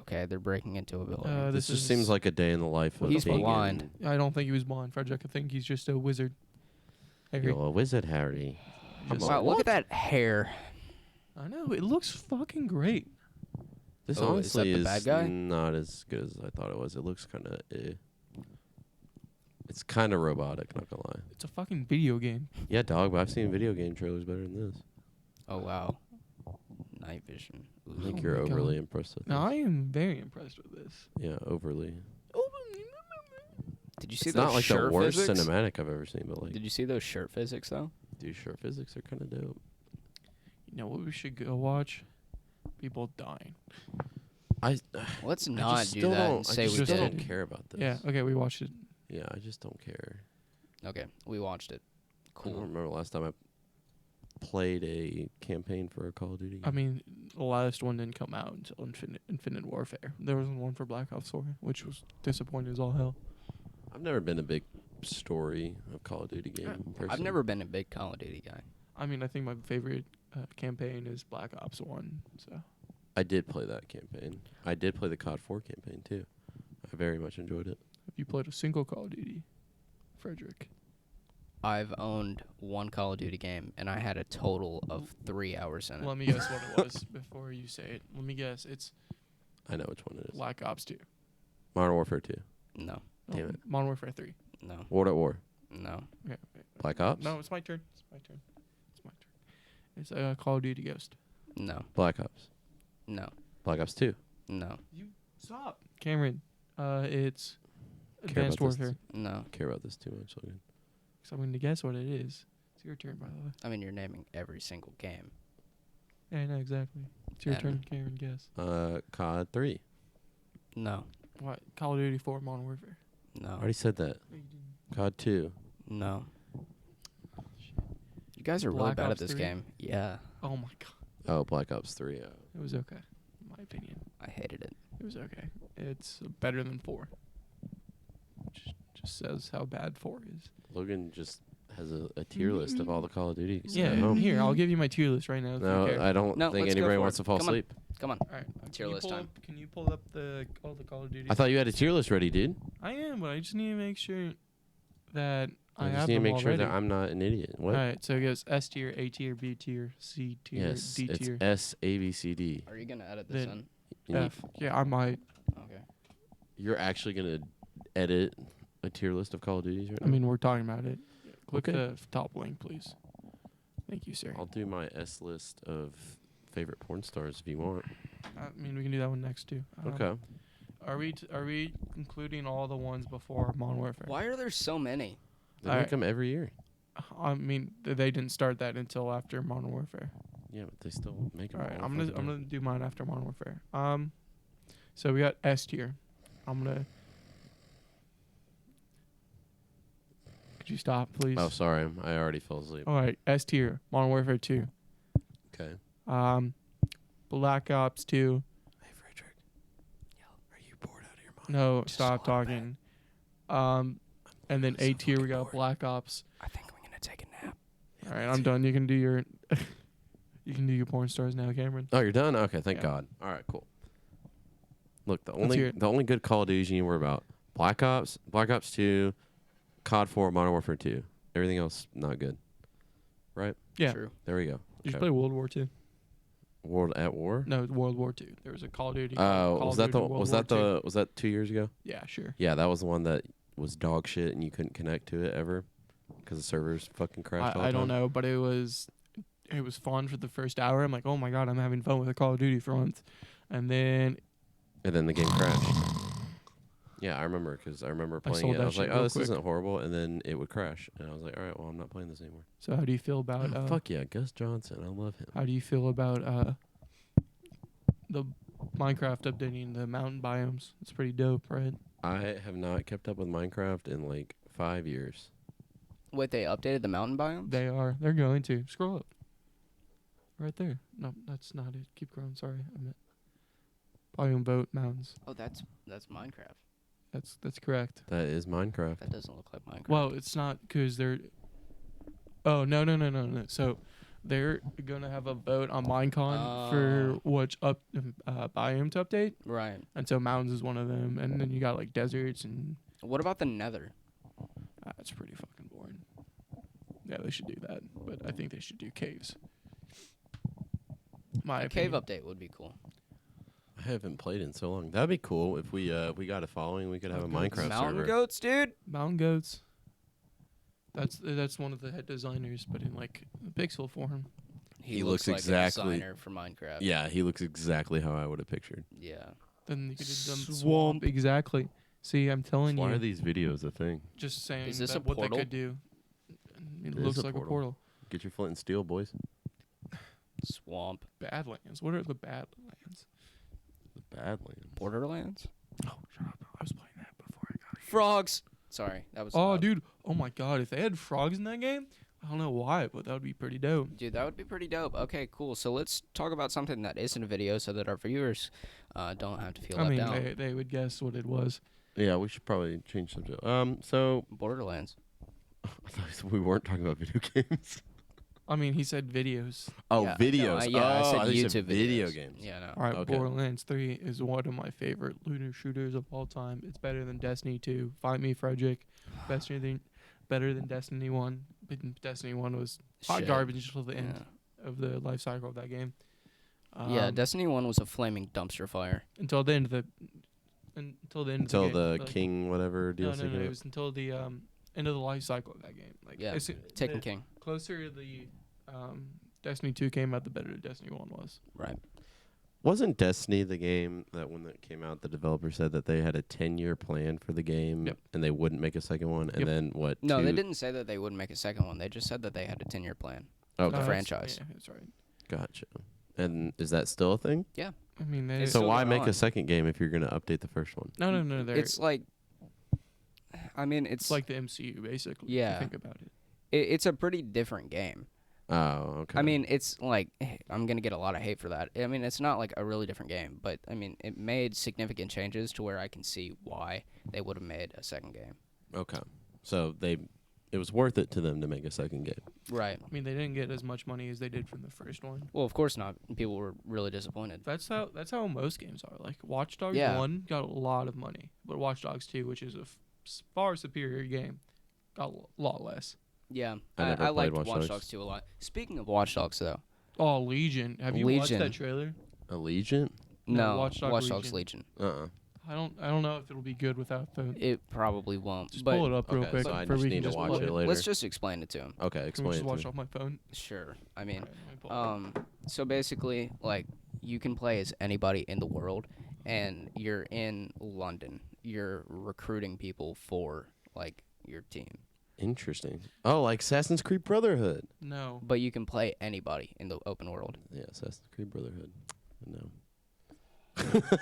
Okay, they're breaking into a building. This just is- seems like a day in the life of He's being blind. I don't think he was blind, Frederick. I think he's just a wizard. You're a wizard, Harry. Just- Wow, look at that hair. I know it looks fucking great. This Oh, is that honestly the is bad guy? not as good as I thought it was. It looks kind of. It's kind of robotic, not gonna lie. It's a fucking video game. Yeah, dog, but I've seen video game trailers better than this. Oh wow, night vision. I think Oh you're my God. overly impressed with Now I this. am very impressed with this. Yeah, overly. Did you see It's those not like the shirt worst physics? cinematic I've ever seen, but like, Did you see those shirt physics though? dude, short physics are kind of dope. You know what we should go watch? People dying. Let's I not just do still that don't, and say I we just did. don't care about this. Yeah. Okay, we watched it. Yeah, I just don't care. Okay, we watched it. I don't Cool. remember the last time I played a campaign for a Call of Duty game. I mean, the last one didn't come out until Infinite Warfare. There was one for Black Ops 4, which was disappointing as all hell. I've never been a big story of Call of Duty game person. I've never been a big Call of Duty guy. I mean, I think my favorite campaign is Black Ops 1. So I did play that campaign. I did play the COD 4 campaign too. I very much enjoyed it. have you played a single Call of Duty, Frederick? I've owned one Call of Duty game, and I had a total of 3 hours in it. Let me guess what it was before you say it. Let me guess. It's I know which one it is. Black Ops 2. Modern Warfare 2. No, Damn it. Modern Warfare 3. no, World at War. no. Okay. Black Ops. No, it's my turn. It's my turn. It's Call of Duty Ghost. No, Black Ops. no, Black Ops 2. no, You stop, Cameron. It's Care Advanced about this. Warfare. no. Care about this too much, Logan. So I'm going to guess what it is. It's your turn, by the way. I mean, you're naming every single game. Yeah, I know exactly. It's your Yeah. turn, Cameron. Guess. COD 3. No, What? Call of Duty 4 Modern Warfare. I no, already said that. No, you didn't. COD 2. no. You guys are really Black bad at Ops this 3? game. Yeah, Oh my god. Oh, Black Ops 3. It was okay, in my opinion. I hated it. It was okay. It's better than 4. Just says how bad 4 is. Logan just has a tier list of all the Call of Duty. Yeah. at home. Here, I'll give you my tier list right now. If you No, care. I don't No, think let's go anybody for wants it. to fall Come on. asleep. Come on. All right. Tier Can you list pull time. up- Can you pull up all the Call of Duty? I thought you had a tier list ready, dude. I am, but I just need to make sure that I I have just need to them make already. sure that I'm not an idiot. What? All right, so it goes S tier, A tier, B tier, C tier, Yes, D it's tier, S, A, B, C, D. Are you gonna edit this Then- in? And F. Yeah, I might. Okay. you're actually going to edit a tier list of Call of Duties right I mean, we're talking about it. Click Okay. the top link, please. Thank you, sir. I'll do my S list of favorite porn stars if you want. I mean, we can do that one next too. Okay. Are we including all the ones before Modern Warfare? Why are there so many? They Alright. make them every year. I mean, they didn't start that until after Modern Warfare. Yeah, but they still make them. All right, all I'm fucking gonna year. do mine after Modern Warfare. So we got S tier. I'm gonna. Could you stop, please? Oh, sorry. I already fell asleep. All right, S tier. Modern Warfare 2. Okay. Black Ops 2. Hey, Frederick. Are you bored out of your mind? No, Just stop a little bit. talking. And then A so tier we fucking got bored. Black Ops. I think I'm gonna take a nap. All right, I'm done. You can do your. You can do your porn stars now, Cameron. Oh, you're done? Okay, thank Yeah. God. All right, cool. Look, the Let's hear only it. the only good Call of Duty you need to worry about: Black Ops, Black Ops 2, COD 4, Modern Warfare 2. Everything else not good. Right? Yeah. True. There we go. You should Okay. play World War 2. World at War. No, World War 2. There was a Call of Duty. Oh, called was Call that of the Duty World was War that II. the was that 2 years ago? Yeah, sure. Yeah, that was the one that was dog shit and you couldn't connect to it ever because the servers fucking crashed. all the I don't time. know, but it was fun for the first hour. I'm like, oh my god, I'm having fun with a Call of Duty for once, and then And then the game crashed. Yeah, I remember because I remember playing sold it. that I was like, shit oh, real this quick. isn't horrible. And then it would crash. And I was like, all right, well, I'm not playing this anymore. so how do you feel about Oh, fuck yeah, Gus Johnson. I love him. how do you feel about the Minecraft updating the mountain biomes? It's pretty dope, right? I have not kept up with Minecraft in like 5 years. Wait, they updated the mountain biome? They're going to scroll up. Right there. No, that's not it. Keep going. Sorry, I meant biome vote mountains. Oh, that's Minecraft. That's correct. That is Minecraft. That doesn't look like Minecraft. Well, it's not because they're. Oh no. So they're gonna have a vote on Minecon for which biome to update, right. and so mountains is one of them, and then you got like deserts, and What about the Nether? that's pretty fucking boring. Yeah, they should do that, but I think they should do caves. My A cave opinion. update would be cool. I haven't played in so long. That'd be cool if we got a following. We could have a Minecraft Mountain server. goats, dude. Mountain goats. That's one of the head designers, but in like pixel form. He looks looks like exactly- a designer for Minecraft. Yeah, he looks exactly how I would have pictured. Yeah. Then you could have done Swamp. exactly. See, I'm telling Why you. are these videos a thing? Just saying Is this that a what they portal? could do. It It looks is a like portal. a portal. Get your flint and steel, boys. Swamp. Badlands. What are the Badlands? Badlands. Borderlands. Oh, shut up! I was playing that before I got here. Frogs. Sorry, that was. Oh, loud. dude! Oh my God! If they had frogs in that game, I don't know why, but that would be pretty dope. Dude, that would be pretty dope. Okay, cool. So let's talk about something that isn't a video, so that our viewers don't have to feel I left mean, out. they would guess what it was. Yeah, we should probably change subject. So Borderlands. I thought we weren't talking about video games. I mean, he said videos. Oh, Yeah, videos. No, I said thought you said YouTube video videos. games. Yeah, no. All right, Okay. Borderlands 3 is one of my favorite looter shooters of all time. It's better than Destiny 2. Fight me, Frederick. Better than Destiny 1. But Destiny 1 was hot Shit. garbage until the end Yeah. of the life cycle of that game. Yeah, Destiny 1 was a flaming dumpster fire. Until the end of the Until game. the Like, King whatever No, DLC no, came it out. was until the end of the life cycle of that game. Like Yeah, as Taken the King. closer the Destiny 2 came out, the better Destiny 1 was. Right. Wasn't Destiny the game that when it came out, the developer said that they had a 10-year plan for the game Yep. and they wouldn't make a second one? And Yep. then what? No, they two- didn't say that they wouldn't make a second one. They just said that they had a 10-year plan. Okay, The That's- franchise. Yeah, that's right. gotcha. And is that still a thing? I mean, they. It's So still why going make on. a second game if you're going to update the first one? No. It's like, I mean, It's like the MCU, basically. If Yeah. you think about it. it's a pretty different game. Oh, okay. I mean, it's like, I'm going to get a lot of hate for that. I mean, it's not like a really different game, but I mean, it made significant changes to where I can see why they would have made a second game. okay. So it was worth it to them to make a second game. Right. I mean, they didn't get as much money as they did from the first one. Well, of course not. People were really disappointed. That's how most games are. Like Watch Dogs Yeah. 1 got a lot of money, but Watch Dogs 2, which is a far superior game, got a lot less. Yeah. I never I played liked Watch Watch Dogs. Dogs 2 a lot. Speaking of Watch Dogs, though. Oh, Legion! Have you watched Legion. that trailer? Allegiant? No, No, Watch Dogs Dogs Legion. Uh-uh. I don't know if it'll be good without the. It probably won't. Just but pull it up real Okay, quick. so I for just we need can to just watch play it later. let's just explain it to him. Okay, Can we explain just it watch to me. off my phone? Sure. I mean, Alright, let me pull it up. so basically, like, you can play as anybody in the world, and you're in London. You're recruiting people for, like, your team. Interesting. Oh, like Assassin's Creed Brotherhood. No. But you can play anybody in the open world. Yeah, Assassin's Creed Brotherhood. No.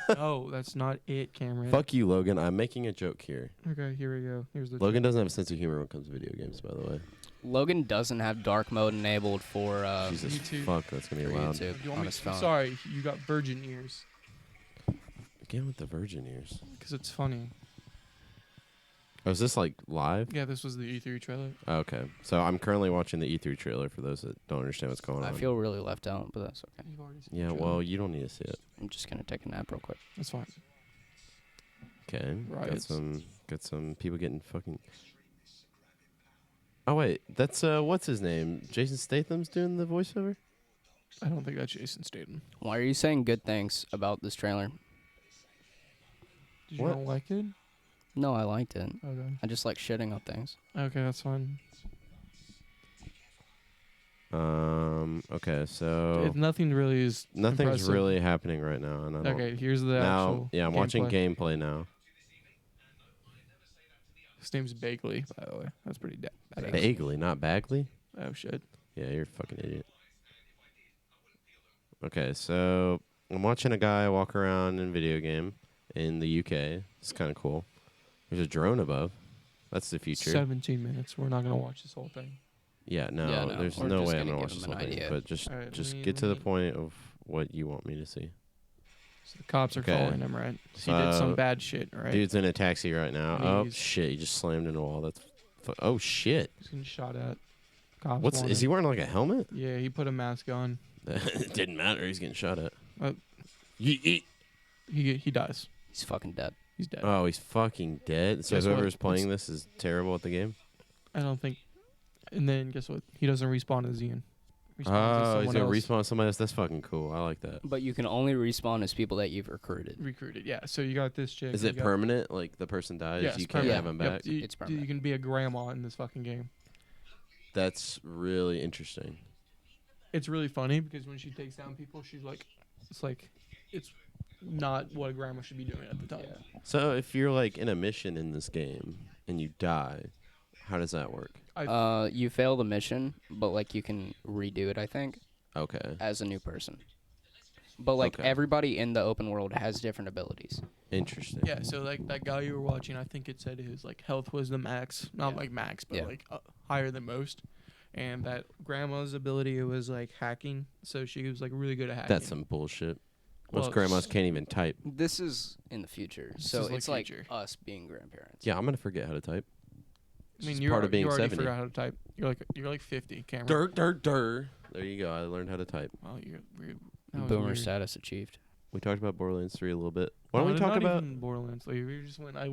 No, that's not it, Cameron. Fuck you, Logan. I'm making a joke here. Okay, here we go. Here's the. Logan doesn't have a sense of humor when it comes to video games, by the way. Logan doesn't have dark mode enabled for Jesus YouTube. fuck, that's going to for be loud. YouTube Do you want on me? his phone. Sorry, you got virgin ears. Again with the virgin ears. Because it's funny. Oh, is this like live? Yeah, this was the E3 trailer. Okay. So I'm currently watching the E3 trailer for those that don't understand what's going I on. feel really left out, but that's okay. You've already seen Yeah, the trailer. well, you don't need to see it. I'm just gonna take a nap real quick. That's fine. Okay. Riots. Got some people getting fucking. Oh wait, that's what's his name? Jason Statham's doing the voiceover? I don't think that's Jason Statham. Why are you saying good things about this trailer? Did you What? not like it? No, I liked it. Okay. I just like shitting on things. Okay, that's fine. Okay, so Nothing really is. nothing's impressive. really happening right now, and I don't. Okay, here's the now, actual. yeah, I'm watching gameplay. gameplay now. His name's Bagley, by the way. That's pretty badass. Vaguely, not Bagley. Oh shit. Yeah, you're a fucking idiot. Okay, so I'm watching a guy walk around in a video game in the UK. It's kind of cool. There's a drone above. That's the future. 17 minutes. We're not gonna watch this whole thing. Yeah, no, Yeah, no, there's we're no just way I'm gonna gonna give watch this him whole an thing. idea. But just All right, just let me- get to let the me- point of what you want me to see. So the cops are Okay. following him, right? He did some Uh, bad shit, right? Dude's in a taxi right now. And Oh he's- shit! He just slammed into a wall. That's oh shit! He's getting shot at. Cops What's want is him. he wearing like a helmet? Yeah, he put a mask on. It didn't matter. He's getting shot at. Uh, Yeet. He dies. He's fucking dead. He's dead. Oh, he's fucking dead. So Guess what? whoever's playing this is terrible at the game. I don't think. And then guess what? He doesn't respawn as Ian. Respawns as Oh, he's someone gonna else. respawn somebody else. That's fucking cool. I like that. But you can only respawn as people that you've recruited. Recruited. Yeah. So you got this chick. Is you it got- permanent? Like the person dies, Yeah, it's you can't permanent. have him Yep, back. you- It's permanent. You can be a grandma in this fucking game. That's really interesting. It's really funny because when she takes down people, she's like, it's not what a grandma should be doing at the time. So if you're like in a mission in this game and you die, how does that work? You fail the mission, but like you can redo it, I think, Okay. as a new person. but like Okay. everybody in the open world has different abilities. Interesting. Yeah, so like that guy you were watching, I think it said his like health was the max, not Yeah. like max, but Yeah. like higher than most. And that grandma's ability was like hacking, so she was like really good at hacking. That's some bullshit. Most Well, grandmas can't even type. This is in the future, This so is, like, it's like future. us being grandparents. Yeah, I'm gonna forget how to type. I mean, It's you're part of being you already 70. forgot how to type. You're like 50, Cameron. Dur. There you go. I learned how to type. Oh, that was Boomer weird. status achieved. We talked about Borderlands 3 a little bit. Why don't we No, talk not about? even Borderlands? Like, we just went. I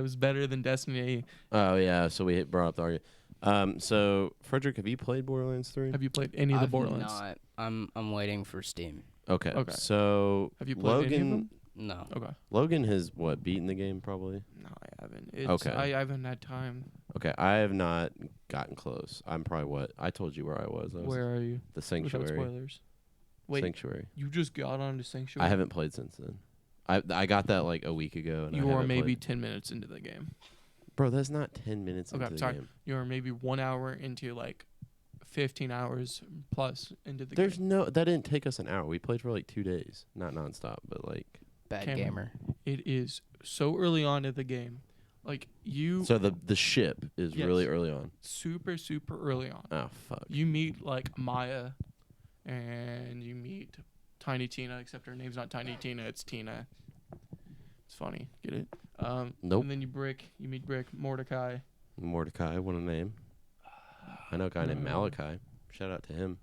was better than Destiny. Oh yeah, so we brought up the argument. So Frederick, have you played Borderlands 3? Have you played any of the I've Borderlands? not. I'm waiting for Steam. Okay. Okay. So Have you played any of them? No. Okay. Logan has beaten the game probably. No, I haven't. Okay. I haven't had time. Okay, I have not gotten close. I'm probably I told you where I was. Where are you? The Without Sanctuary. spoilers. Wait, Sanctuary. you just got onto Sanctuary? I haven't played since then. I got that like a week ago, and I You are haven't maybe played. 10 minutes into the game. Bro, that's not 10 minutes Okay, into the sorry. game. You are maybe 1 hour into like 15 hours plus into the There's game. that didn't take us an hour. We played for like 2 days, not nonstop, but like. Bad Cameron. gamer. It is so early on in the game. Like you So the ship is Yes. really early on. super early on. Oh fuck. You meet like Maya and you meet Tiny Tina, except her name's not Tiny Tina, it's Tina. It's funny. Get it? Nope. And then you meet Brick, Mordecai. Mordecai, what a name. I know a guy named No. Malachi. Shout out to him.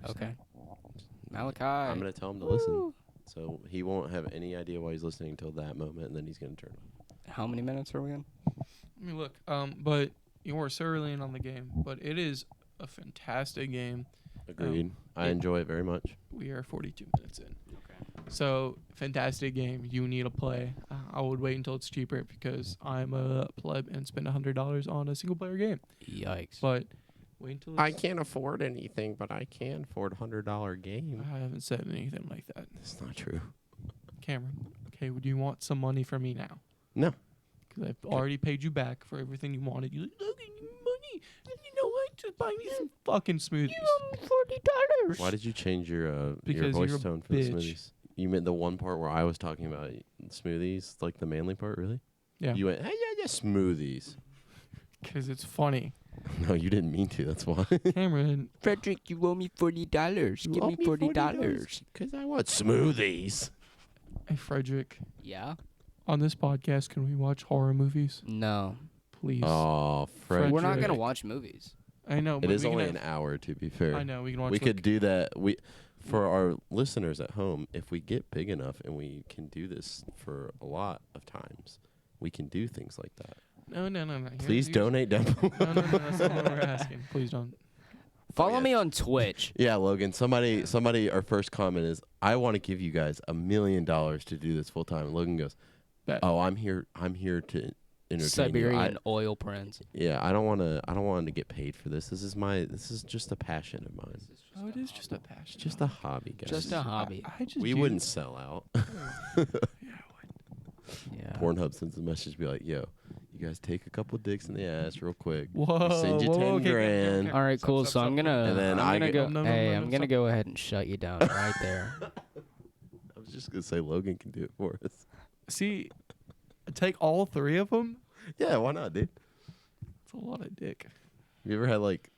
Okay. Malachi. I'm gonna tell him to listen, so he won't have any idea why he's listening until that moment, and then he's gonna turn off. How many minutes are we in? I mean, look, but you are so early in on the game, but it is a fantastic game. Agreed. I yeah. enjoy it very much. We are 42 minutes in. Okay. So, fantastic game. You need to play. I would wait until it's cheaper because I'm a pleb and spend $100 on a single player game. Yikes. But wait until it's, I can't afford anything, but I can afford $100 game. I haven't said anything like that. That's not true. Cameron, okay, do you want some money from me now? No. Because I've already paid you back for everything you wanted. You're like, look, I need money. And you know what? Just buy me some fucking smoothies. $40. Why did you change your Because voice you're a tone for the bitch. smoothies? You meant the one part where I was talking about smoothies, like the manly part, really? Yeah. You went, hey, yeah, smoothies. Because it's funny. No, you didn't mean to. That's why. Cameron, Frederick, you owe me $40. Give me $40. Because I want smoothies. hey, Frederick, Yeah? on this podcast, can we watch horror movies? No. Please. Oh, Fred. We're not Frederick. going to watch movies. I know. It but is we can only have- an hour, to be fair. I know. We can watch. We like, could do that. For our listeners at home, if we get big enough and we can do this for a lot of times, we can do things like that. No. Please donate down below. No, that's not what we're asking. Please don't. Follow yeah. me on Twitch. Yeah, Logan. Somebody. Our first comment is, "I want to give you guys $1 million to do this full time." And Logan goes, Bet. "Oh, I'm here to entertain Siberian you. oil prince. I don't want to get paid for this. This is just a passion of mine. Oh, it is just a passion. It's just a hobby, guys. Just a hobby. I just we do- wouldn't sell out. Yeah, I Yeah. Pornhub sends a message, be like, "Yo, you guys take a couple dicks in the ass real quick. would. Whoa. Send you whoa, 10 okay, grand. okay. All right, Stop, cool. stop, So I'm stop. gonna, And then I'm I gonna get- go. No, no, hey, no, no, I'm gonna stop. go ahead and shut you down right there. I was just gonna say Logan can do it for us. See, take all 3 of them. Yeah, why not, dude? It's a lot of dick. Have you ever had like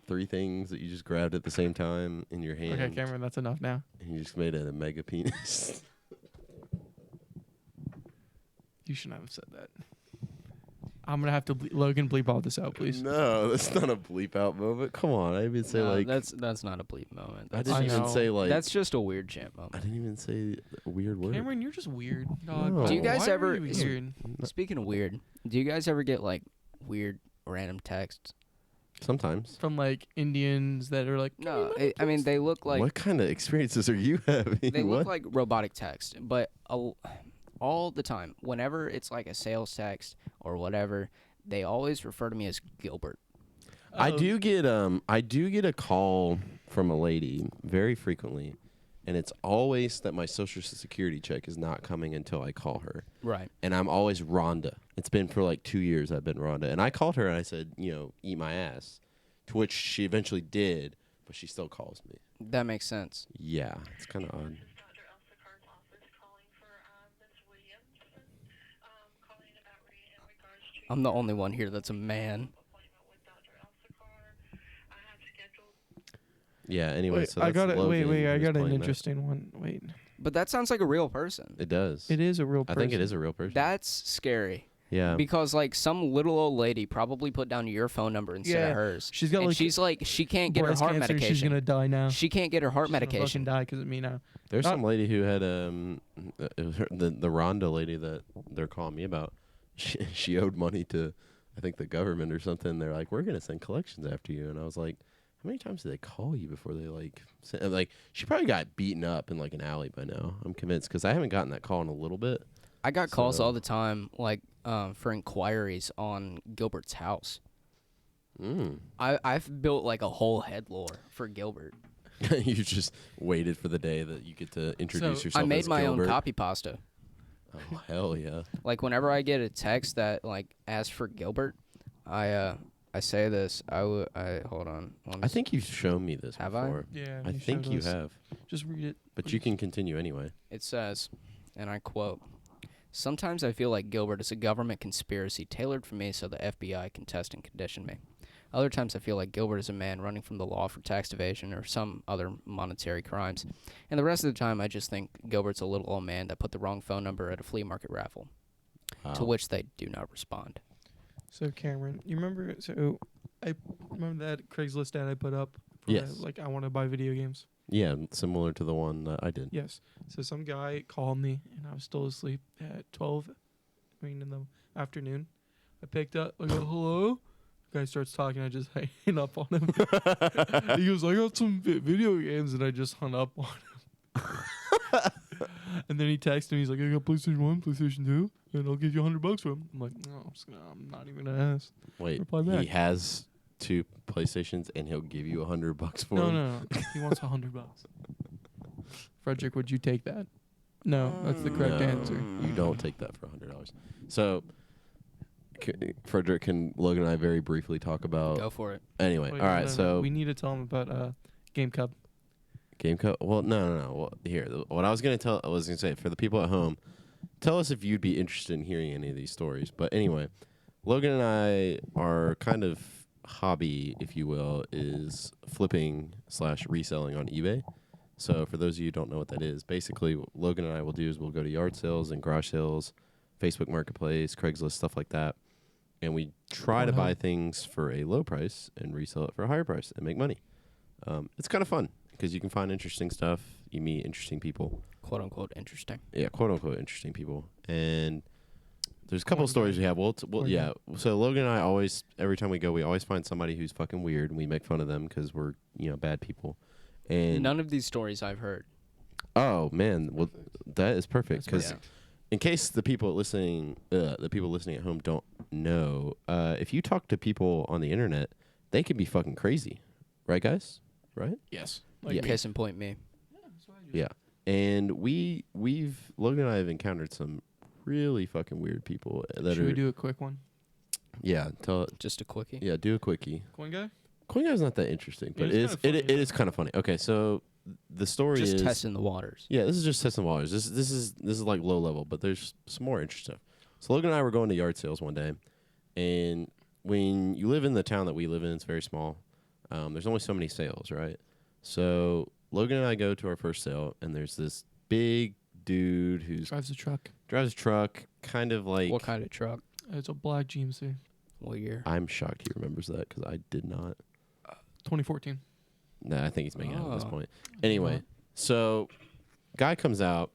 3 things that you just grabbed at the same time in your hand? Okay, Cameron, that's enough now. And you just made it a mega penis. You shouldn't have said that. I'm gonna have to Logan bleep all this out, please. No, that's not a bleep out moment. Come on, I didn't even say No, like. that's not a bleep moment. I That's, didn't I even know. say like. that's just a weird chant I moment. didn't even say a weird word. Cameron, you're just weird, dog. No. Do you guys Why are ever- you is- weird? Speaking of weird, do you guys ever get like weird random texts? Sometimes. From like Indians that are like, No, I mean they look like What kind of experiences are you having? they what? look like robotic text, but all the time, whenever it's like a sales text or whatever, they always refer to me as Gilbert. I do get a call from a lady very frequently, and it's always that my social security check is not coming until I call her. Right. And I'm always Rhonda. It's been for like 2 years I've been Rhonda. And I called her and I said, eat my ass. To which she eventually did, but she still calls me. That makes sense. Yeah, it's kind of odd. I'm the only one here that's a man. Yeah. Anyway, Wait, so I that's got it. Logan Wait. I who's got an playing that. interesting one. Wait. But that sounds like a real person. It does. It is a real person. I think it is a real person. That's scary. Yeah. Because like some little old lady probably put down your phone number instead of hers. She's got and like she's like she can't get her breast heart cancer. medication. She's gonna die now. She can't get her heart She's gonna medication. fucking die because of me now. There's some lady who had it was the Rhonda lady that they're calling me about. She owed money to, I think, the government or something. They're like, we're gonna send collections after you, and I was like, how many times did they call you before they like she probably got beaten up in like an alley by now. I'm convinced because I haven't gotten that call in a little bit. I got calls all the time, like for inquiries on Gilbert's house. I've built like a whole head lore for Gilbert. You just waited for the day that you get to introduce yourself. I made as my Gilbert. own copy pasta. Oh hell yeah! Like whenever I get a text that like asks for Gilbert, I say this. Hold on. I think you've shown me this Have I? before. Yeah. I think you showed us. have. Just read it. But you can continue anyway. It says, and I quote, "Sometimes I feel like Gilbert is a government conspiracy tailored for me so the FBI can test and condition me. Other times I feel like Gilbert is a man running from the law for tax evasion or some other monetary crimes. And the rest of the time I just think Gilbert's a little old man that put the wrong phone number at a flea market raffle." Wow. To which they do not respond. So Cameron, you remember? So I remember that Craigslist ad I put up. For Yes. like I want to buy video games. Yeah, similar to the one that I did. Yes. So some guy called me and I was still asleep at 12. In the afternoon. I picked up. I go, hello. Guy starts talking. I just hang up on him. He goes, I got some video games, and I just hung up on him. And then he texted me. He's like, I got PlayStation 1, PlayStation 2, and I'll give you $100 for them. I'm like, no, I'm not even gonna ask. Wait, Reply back. he has 2 PlayStations and he'll give you $100 for No, them? no. He wants $100. Frederick, would you take that? No, that's the correct No, answer. You don't take that for $100. So, Frederick, can Logan and I very briefly talk about... Go for it. Anyway, Wait, all right, no, so... we need to tell him about Game Cup. Game Cup? Well, no. Well, here, what I was going to say, for the people at home, tell us if you'd be interested in hearing any of these stories. But anyway, Logan and I, our kind of hobby, if you will, is flipping/reselling on eBay. So for those of you who don't know what that is, basically what Logan and I will do is we'll go to yard sales and garage sales, Facebook Marketplace, Craigslist, stuff like that. And we try to buy things for a low price and resell it for a higher price and make money. It's kind of fun because you can find interesting stuff. You meet interesting people. Quote unquote interesting. Yeah, quote unquote interesting people. And there's a couple of stories we have. Yeah. So Logan and I always, every time we go, we always find somebody who's fucking weird and we make fun of them because we're, bad people. And none of these stories I've heard. Oh man, well that is perfect because Yeah. in case the people listening at home don't know, if you talk to people on the internet, they can be fucking crazy, right, guys? Right? Yes. Yeah. Kiss and point me. Yeah. And Logan and I have encountered some really fucking weird people that Should are. we do a quick one? Yeah. Just a quickie. Yeah. Do a quickie. Coin guy? Coin Guy's not that interesting, but it's kinda funny, it is kind of funny. Okay, so the story Just is testing the waters. Yeah, this is just testing the waters. This is like low level, but there's some more interesting stuff. So Logan and I were going to yard sales one day, and when you live in the town that we live in, it's very small. There's only so many sales, right? So Logan and I go to our first sale, and there's this big dude who Drives a truck. drives a truck, kind of like. What kind of truck? It's a black GMC. What year? I'm shocked he remembers that because I did not. 2014. Nah, I think he's making it at this Oh. point. Anyway, so guy comes out,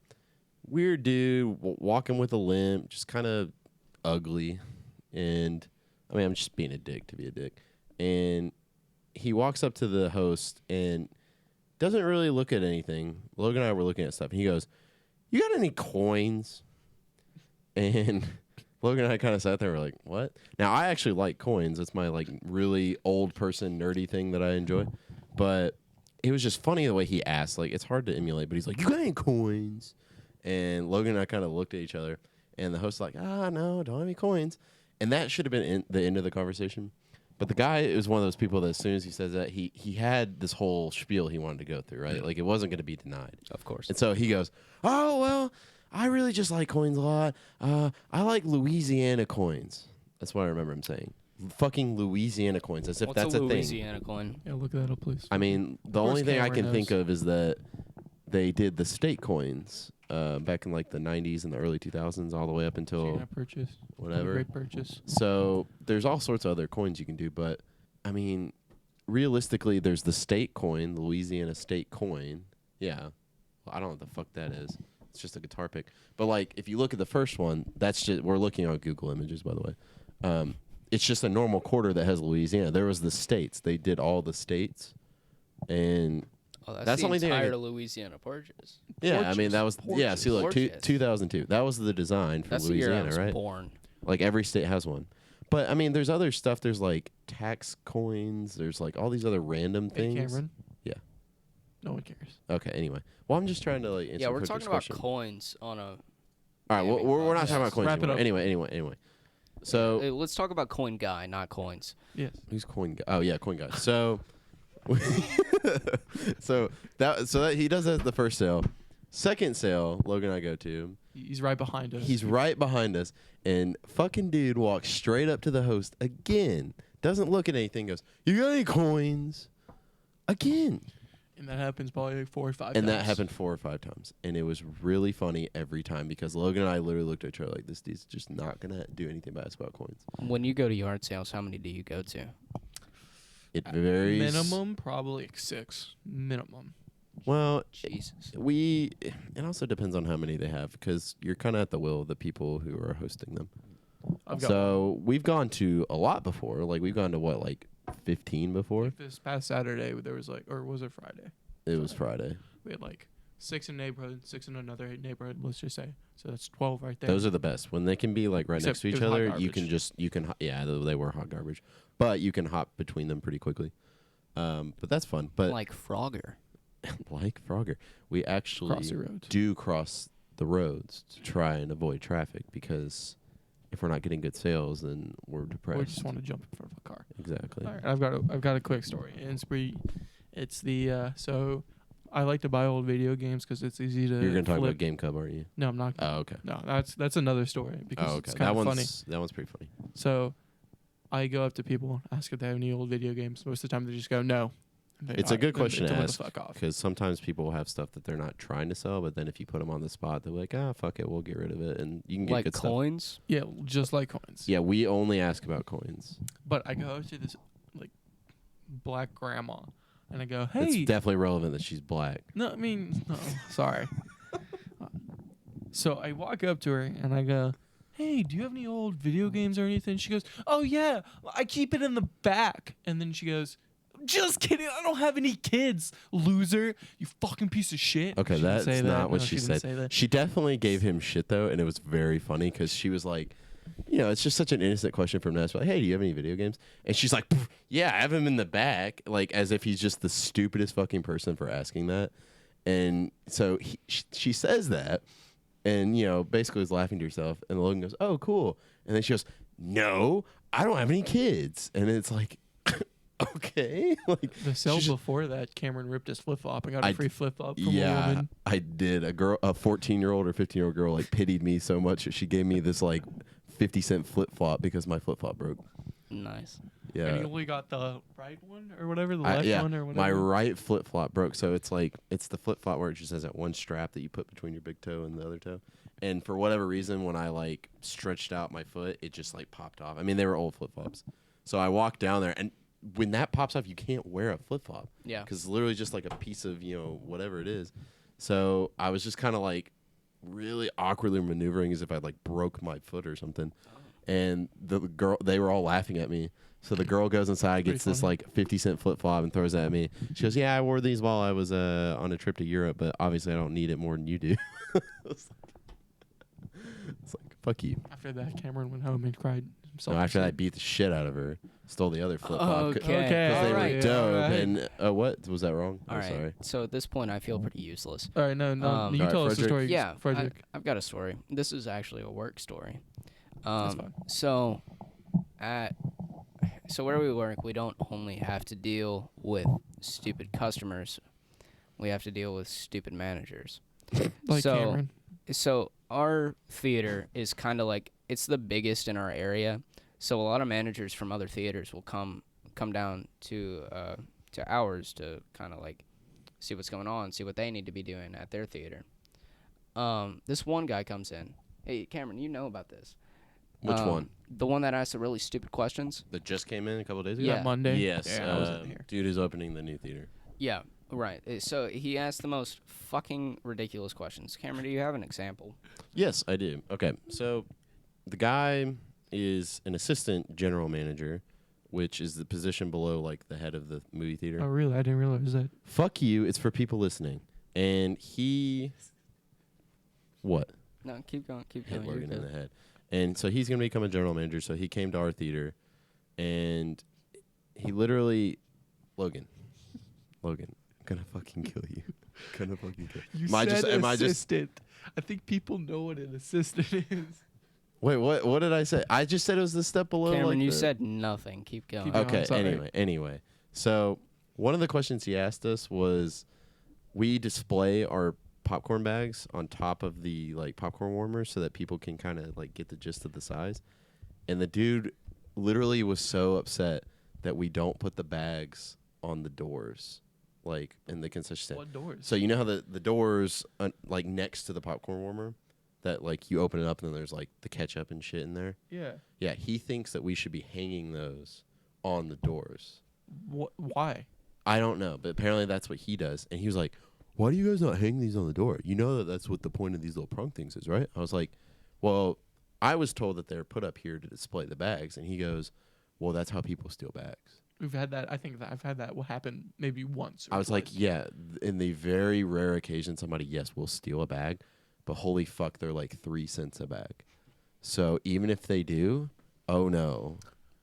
weird dude, walking with a limp, just kind of ugly. And I mean, I'm just being a dick to be a dick. And he walks up to the host and doesn't really look at anything. Logan and I were looking at stuff, and he goes, "You got any coins?" And Logan and I kind of sat there and were like, what? Now, I actually like coins. It's my, like, really old person nerdy thing that I enjoy. But it was just funny the way he asked. Like, it's hard to emulate, but he's like, you got any coins? And Logan and I kind of looked at each other. And the host's like, no, don't have any coins. And that should have been the end of the conversation. But the guy is one of those people that as soon as he says that, he had this whole spiel he wanted to go through, right? Like, it wasn't going to be denied. Of course. And so he goes, oh, well, I really just like coins a lot. I like Louisiana coins. That's what I remember him saying. Fucking Louisiana coins, as if What's that's a a thing. Louisiana coin? Yeah, look that up, please. I mean, the course only thing I Cameron can think knows. of is that they did the state coins back in like the 90s and the early 2000s all the way up until Purchase. whatever. Great purchase. So there's all sorts of other coins you can do, but I mean, realistically, there's the state coin, the Louisiana state coin. Yeah. Well, I don't know what the fuck that is. It's just a guitar pick. But like, if you look at the first one, that's just, we're looking on Google Images, by the way. It's just a normal quarter that has Louisiana. There was the states. They did all the states. And Oh, that's the only thing I entire can- Louisiana purchase. yeah, I mean, that was, yeah, see, look, Porches. 2002. That was the design for That's the year I Louisiana, was right? born. Like, every state has one. But, I mean, there's other stuff. There's, like, tax coins. There's, like, all these other random Hey, things. Cameron. Yeah. No one cares. Okay, anyway. Well, I'm just trying to, like, answer Yeah, we're Frederick's talking about question. coins on a. All right, gaming we're not podcast. talking about coins Wrap it anymore. up. Anyway. So, Let's talk about coin guy, not coins. Yes. who's coin guy? Oh, yeah, coin guy. So, that he does that at the first sale. Second sale, Logan and I go to. He's right behind us. He's right behind us, and fucking dude walks straight up to the host again. Doesn't look at anything. Goes, "You got any coins?" Again. And that happens probably like 4 or 5 times. And that happened 4 or 5 times, and it was really funny every time because Logan and I literally looked at each other like, "This dude's just not gonna do anything but ask about coins." When you go to yard sales, how many do you go to? It varies. Minimum, probably like 6. Minimum. Well, Jesus. it also depends on how many they have because you're kind of at the will of the people who are hosting them. I've got So we've gone to a lot before. Like we've gone to what, like 15 before? like this past Saturday, there was like, or was it Friday? It was Friday. We had like 6 in a neighborhood, 6 in another neighborhood, let's just say. So that's 12 right there. Those are the best when they can be like right Except next to it each was hot other. You garbage. can just yeah, they were hot garbage, but you can hop between them pretty quickly. But that's fun. But Like Frogger. like Frogger, we actually Cross the roads. do cross the roads to try and avoid traffic because if we're not getting good sales, then we're depressed. Or just want to jump in front of a car. Exactly. All right, I've got a quick story. And it's the so I like to buy old video games because it's easy to. You're gonna talk flip. about Game Cub, aren't you? No, I'm not. Oh, okay. No, that's another story because Oh, okay. it's kind That of one's funny. that one's pretty funny. So I go up to people, ask if they have any old video games. Most of the time, they just go no. It's a good question to tell me ask the fuck off. because sometimes people have stuff that they're not trying to sell, but then if you put them on the spot, they're like, fuck it, we'll get rid of it, and you can get Like good stuff. coins? Yeah, just like coins. Yeah, we only ask about coins. But I go to this like black grandma, and I go, hey. It's definitely relevant that she's black. No, I mean, no, sorry. So I walk up to her and I go, hey, do you have any old video games or anything? She goes, oh, yeah, I keep it in the back. And then she goes, just kidding. I don't have any kids, loser. You fucking piece of shit. Okay, She didn't that's say not that. what No, she didn't said. say that. She definitely gave him shit though, and it was very funny because she was like, you know, it's just such an innocent question from Ness. Like, hey, do you have any video games? And she's like, yeah, I have him in the back, like as if he's just the stupidest fucking person for asking that. And so she says that, and you know, basically is laughing to herself. And Logan goes, oh, cool. And then she goes, no, I don't have any kids. And it's like, okay, like The sale she's- before that, Cameron ripped his flip flop and got I a free flip flop from a yeah, woman. I did. A 14-year-old or 15-year-old girl, like pitied me so much that she gave me this like 50-cent flip flop because my flip flop broke. Nice. And Yeah, he only got the right one or whatever, the left one or whatever. my right flip flop broke. So it's like it's the flip flop where it just has that one strap that you put between your big toe and the other toe. And for whatever reason, when I like stretched out my foot, it just like popped off. I mean, they were old flip flops. So I walked down there, and when that pops off, you can't wear a flip flop. Yeah. Because it's literally just like a piece of, you know, whatever it is. So I was just kind of like really awkwardly maneuvering as if I like broke my foot or something. And the girl, they were all laughing at me. So the girl goes inside, gets Pretty this funny. like 50-cent flip flop and throws it at me. She goes, yeah, I wore these while I was on a trip to Europe, but obviously I don't need it more than you do. It's like, fuck you. After that, Cameron went home and cried himself. No, to after that, I sleep. beat the shit out of her. Stole the other flip flop. Okay. Okay. Because they Alright. were dope. Alright. And what? Was that wrong? All I'm right. sorry. So at this point, I feel pretty useless. All right, no, you Alright, tell us the Frederick. story. Yeah, Frederick. I've got a story. This is actually a work story. That's fine. So, at so where we work, we don't only have to deal with stupid customers. We have to deal with stupid managers. Like Cameron. So our theater is kind of like, it's the biggest in our area. So a lot of managers from other theaters will come down to ours to kind of like see what's going on, see what they need to be doing at their theater. This one guy comes in. Hey, Cameron, you know about this. Which one? The one that asked the really stupid questions. That just came in a couple days ago? Yeah. That Monday? Yes. Yeah, I wasn't here. Dude is opening the new theater. Yeah, right. So he asked the most fucking ridiculous questions. Cameron, do you have an example? Yes, I do. Okay, so the guy is an assistant general manager, which is the position below, like, the head of the movie theater. Oh, really? I didn't realize that. Fuck you. It's for people listening. And he... What? No, keep going. Hit You're Logan in good. the head. And so he's going to become a general manager, so he came to our theater, and he literally... Logan, I'm gonna fucking kill you. Gonna fucking kill you. You said assistant. I think people know what an assistant is. Wait, what did I say? I just said it was the step below. Cameron, like you the- said nothing. Keep going. Keep going. Okay, Sorry. anyway. So one of the questions he asked us was, we display our popcorn bags on top of the like popcorn warmers so that people can kind of like get the gist of the size. And the dude literally was so upset that we don't put the bags on the doors, like in the concession stand. What doors? So you know how the doors like next to the popcorn warmer, that like you open it up and then there's like the ketchup and shit in there. Yeah. Yeah, he thinks that we should be hanging those on the doors. Why? I don't know, but apparently that's what he does. And he was like, why do you guys not hang these on the door? You know that that's what the point of these little prong things is, right? I was like, well, I was told that they're put up here to display the bags. And he goes, well, that's how people steal bags. We've had that. I think that I've had that will happen maybe once. Or I was like, twice. yeah, in the very rare occasion somebody, yes, will steal a bag. But holy fuck, they're like 3 cents a bag. So even if they do, oh no.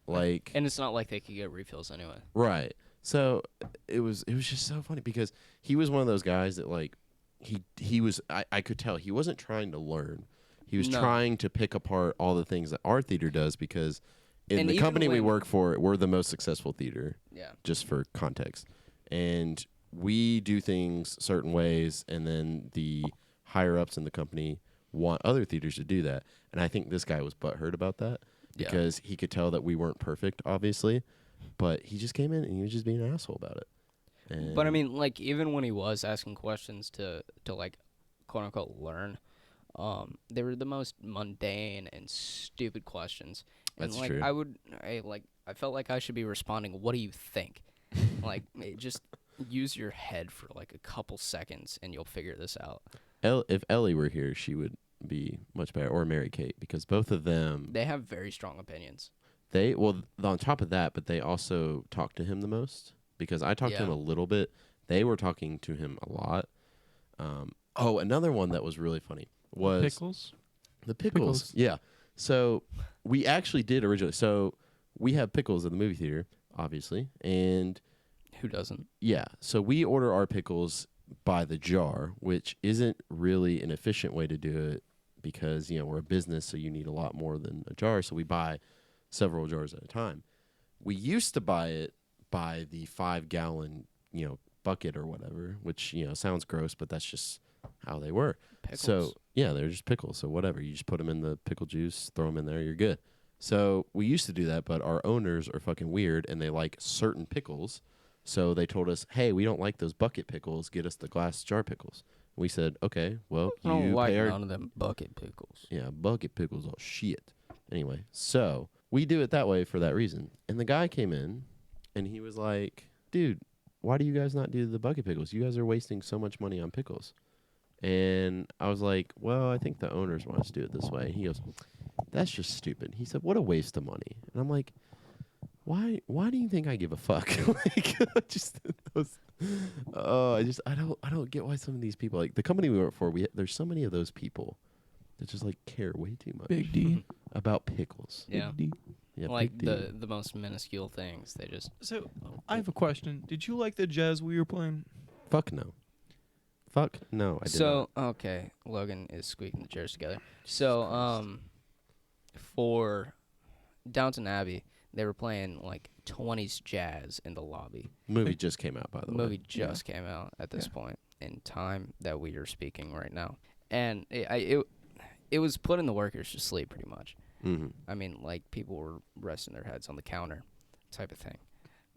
Like, And it's not like they could get refills anyway. right. So it was just so funny because he was one of those guys that like he was I could tell he wasn't trying to learn. He was No. trying to pick apart all the things that our theater does because in And the even company we when- work for, we're the most successful theater, Yeah. just for context. And we do things certain ways and then the higher ups in the company want other theaters to do that. And I think this guy was butthurt about that Yeah. because he could tell that we weren't perfect, obviously. But he just came in and he was just being an asshole about it. And But I mean, like, even when he was asking questions to like, quote unquote, learn, they were the most mundane and stupid questions. And That's like, true. I felt like I should be responding, "What do you think?" Like, just use your head for like a couple seconds and you'll figure this out. if Ellie were here, she would be much better, or Mary Kate, because both of them, They have very strong opinions. on top of that, but they also talk to him the most because I talked to him Yeah. a little bit. They were talking to him a lot. Another one that was really funny was Pickles. the pickles. Yeah. So we actually did originally. So we have pickles at the movie theater, obviously, and Who doesn't? yeah. So we order our pickles by the jar, which isn't really an efficient way to do it because, we're a business, so you need a lot more than a jar. So we buy several jars at a time. We used to buy it by the 5-gallon, bucket or whatever, which, sounds gross, but that's just how they were. Pickles. So, yeah, they're just pickles. So whatever. You just put them in the pickle juice, throw them in there, you're good. So we used to do that, but our owners are fucking weird, and they like certain pickles. So they told us, hey, we don't like those bucket pickles. Get us the glass jar pickles. We said, okay, well, I don't you like pay our... none of them bucket pickles. Yeah, bucket pickles, oh shit. Anyway, so we do it that way for that reason. And the guy came in, and he was like, dude, why do you guys not do the bucket pickles? You guys are wasting so much money on pickles. And I was like, well, I think the owners want us to do it this way. And he goes, that's just stupid. He said, what a waste of money. And I'm like, why do you think I give a fuck? Like, I don't get why some of these people, like the company we work for, there's so many of those people that just like care way too much Big D. about pickles. Yeah. Big D. Yeah, Like big deal. the most minuscule things. They just. So I have a question. Did you like the jazz we were playing? Fuck no. Fuck no, I did not. Okay, Logan is squeaking the chairs together. So, for Downton Abbey, they were playing like 20s jazz in the lobby. Movie just came out, by the The way. movie just came out at this point in time that we are speaking right now, and it was putting the workers to sleep pretty much. Mm-hmm. I mean, like people were resting their heads on the counter, type of thing.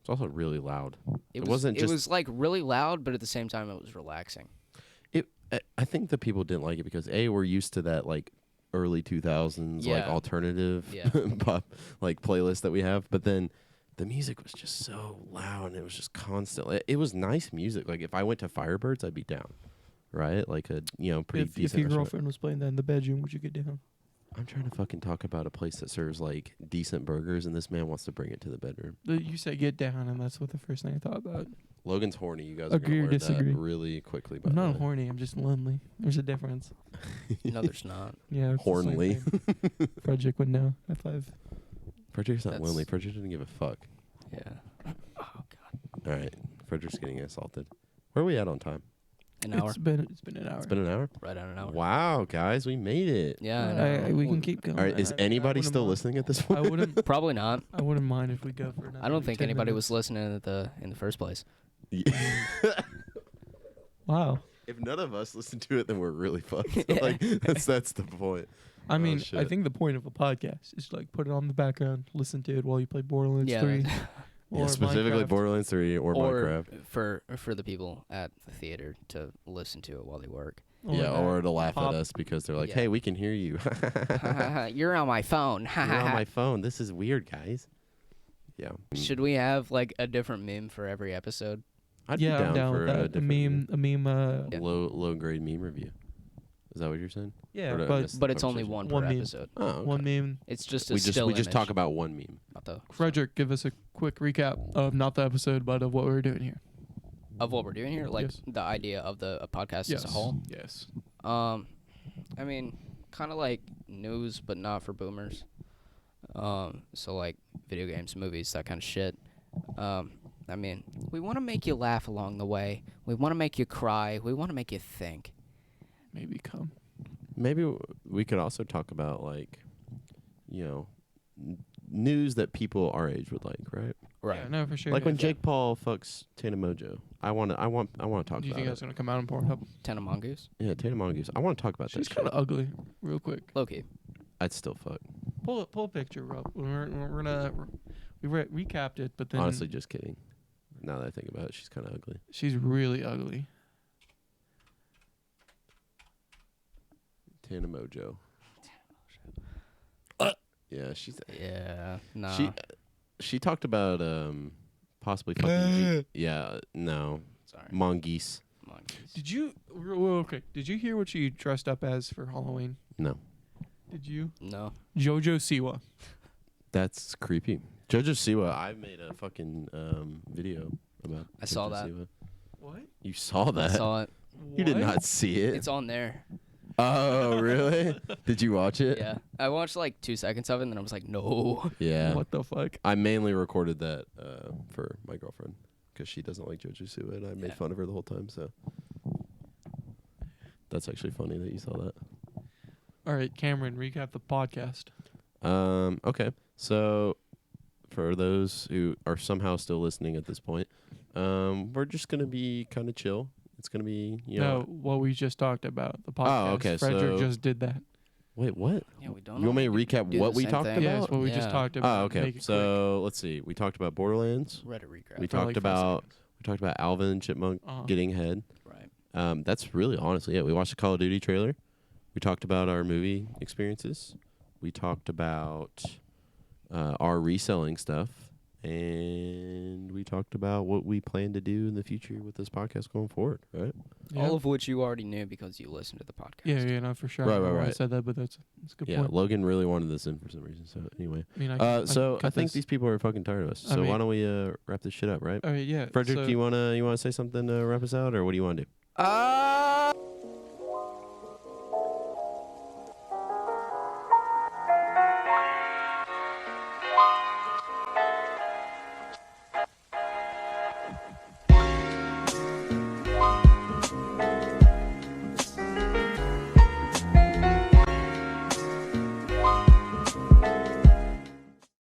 It's also really loud. It wasn't just. It was like really loud, but at the same time, it was relaxing. I think the people didn't like it because we're used to that like early 2000s like Yeah. alternative pop like playlist that we have, but then the music was just so loud and it was just constant. It was nice music. Like if I went to Firebirds, I'd be down, right? Like a pretty If decent. your restaurant. girlfriend was playing that in the bedroom, would you get down? I'm trying to fucking talk about a place that serves like decent burgers, and this man wants to bring it to the bedroom. You said get down, and that's what the first thing I thought about. Logan's horny. You guys Agree are or gonna learn disagree? that really quickly. By I'm the not way. horny. I'm just lonely. There's a difference. No, there's not. Yeah. it's the same Hornly. thing. Frederick would know. High five. Frederick's not That's- lonely. Frederick didn't give a fuck. Yeah. Oh God. All right, Frederick's getting assaulted. Where are we at on time? An hour. It's been an hour. It's been an hour. Right on an hour. Wow, guys, we made it. Yeah. I know. We can keep going. All right, is anybody still listening at this I point? wouldn't. Probably not. I wouldn't mind if we go for another. I don't think 10 anybody minutes. was listening in the first place. Wow. If none of us listen to it, then we're really fucked. Like that's the point. I Oh, mean, I shit. think the point of a podcast is like put it on the background, listen to it while you play Borderlands 3. Yeah, Or specifically Minecraft. Borderlands 3 or Minecraft. for the people at the theater to listen to it while they work. Yeah, or to laugh pop- at us because they're like, Yeah. "Hey, we can hear you. You're on my phone. You're on my phone. This is weird, guys." Yeah. Should we have like a different meme for every episode? I'd yeah, be I'm down down for with a that. A different meme. Yeah. low grade meme review. Is that what you're saying? Yeah, Or did I but miss the But it's only conversation? one per One meme. episode. Oh, okay. one meme. It's just a we still just image, talk about one meme. not the Frederick, give us a quick recap of not the episode, but of what we're doing here. of what we're doing here, like Yes. the idea of the podcast as a whole. Yes. I mean, kind of like news, but not for boomers. So like video games, movies, that kind of shit. I mean, we want to make you laugh along the way. We want to make you cry. We want to make you think. Maybe come. Maybe we could also talk about like, news that people our age would like, right? Right. Yeah, no, for sure. Like when yeah. Jake Paul fucks Tana Mojo. I want to talk Do you about think it. that's gonna come out on Pornhub? Ten Mongoose. Yeah, Tana Mongoose. I want to talk about She's that. kind of ugly. Real quick, Loki. I'd still fuck. pull a picture, Rob. We're gonna recapped it, but then Honestly, just kidding. Now that I think about it, she's kind of ugly. she's really ugly. Tana Mojo. Yeah, she's. Yeah. Nah. She talked about possibly fucking. No, Sorry. mongoose. Mongoose. Did you? Real quick. Did you hear what she dressed up as for Halloween? No, Did you? No. JoJo Siwa. that's creepy. Jojo Siwa. I made a fucking video about. I saw JoJo that. Siwa. What? You saw that? I saw it. You did What? not see it. It's on there. Oh, really? Did you watch it? Yeah. I watched like 2 seconds of it, and then I was like, no. Yeah. What the fuck? I mainly recorded that for my girlfriend because she doesn't like Jojo Siwa, and I made Yeah. fun of her the whole time. So that's actually funny that you saw that. All right, Cameron, recap the podcast. Okay. So for those who are somehow still listening at this point, we're just gonna be kind of chill. It's gonna be No, what we just talked about. The podcast. okay, Frederick so- just did that. Wait, what? Yeah, we don't. You want me to normally recap do what the we same talked thing. about? Yeah, that's what we just Yeah. talked about. Oh, okay. Make it So let's see. We talked about Borderlands. Reddit recap. We quick. For like talked 5 about seconds. we talked about Alvin and Chipmunk Uh-huh. getting head. Right. That's really honestly it. We watched the Call of Duty trailer. We talked about our movie experiences. We talked about our reselling stuff. And we talked about what we plan to do in the future with this podcast going forward, right? Yeah. All of which you already knew because you listened to the podcast. Yeah, no, for sure. Right, I don't know why I right. said that, but that's a good Yeah, point. Logan really wanted this in for some reason. So anyway, I mean, so I cut think this. these people are fucking tired of us. I So why mean- don't we wrap this shit up, right? All right, yeah. Frederick, so, do you wanna say something to wrap us out, or what do you want to do?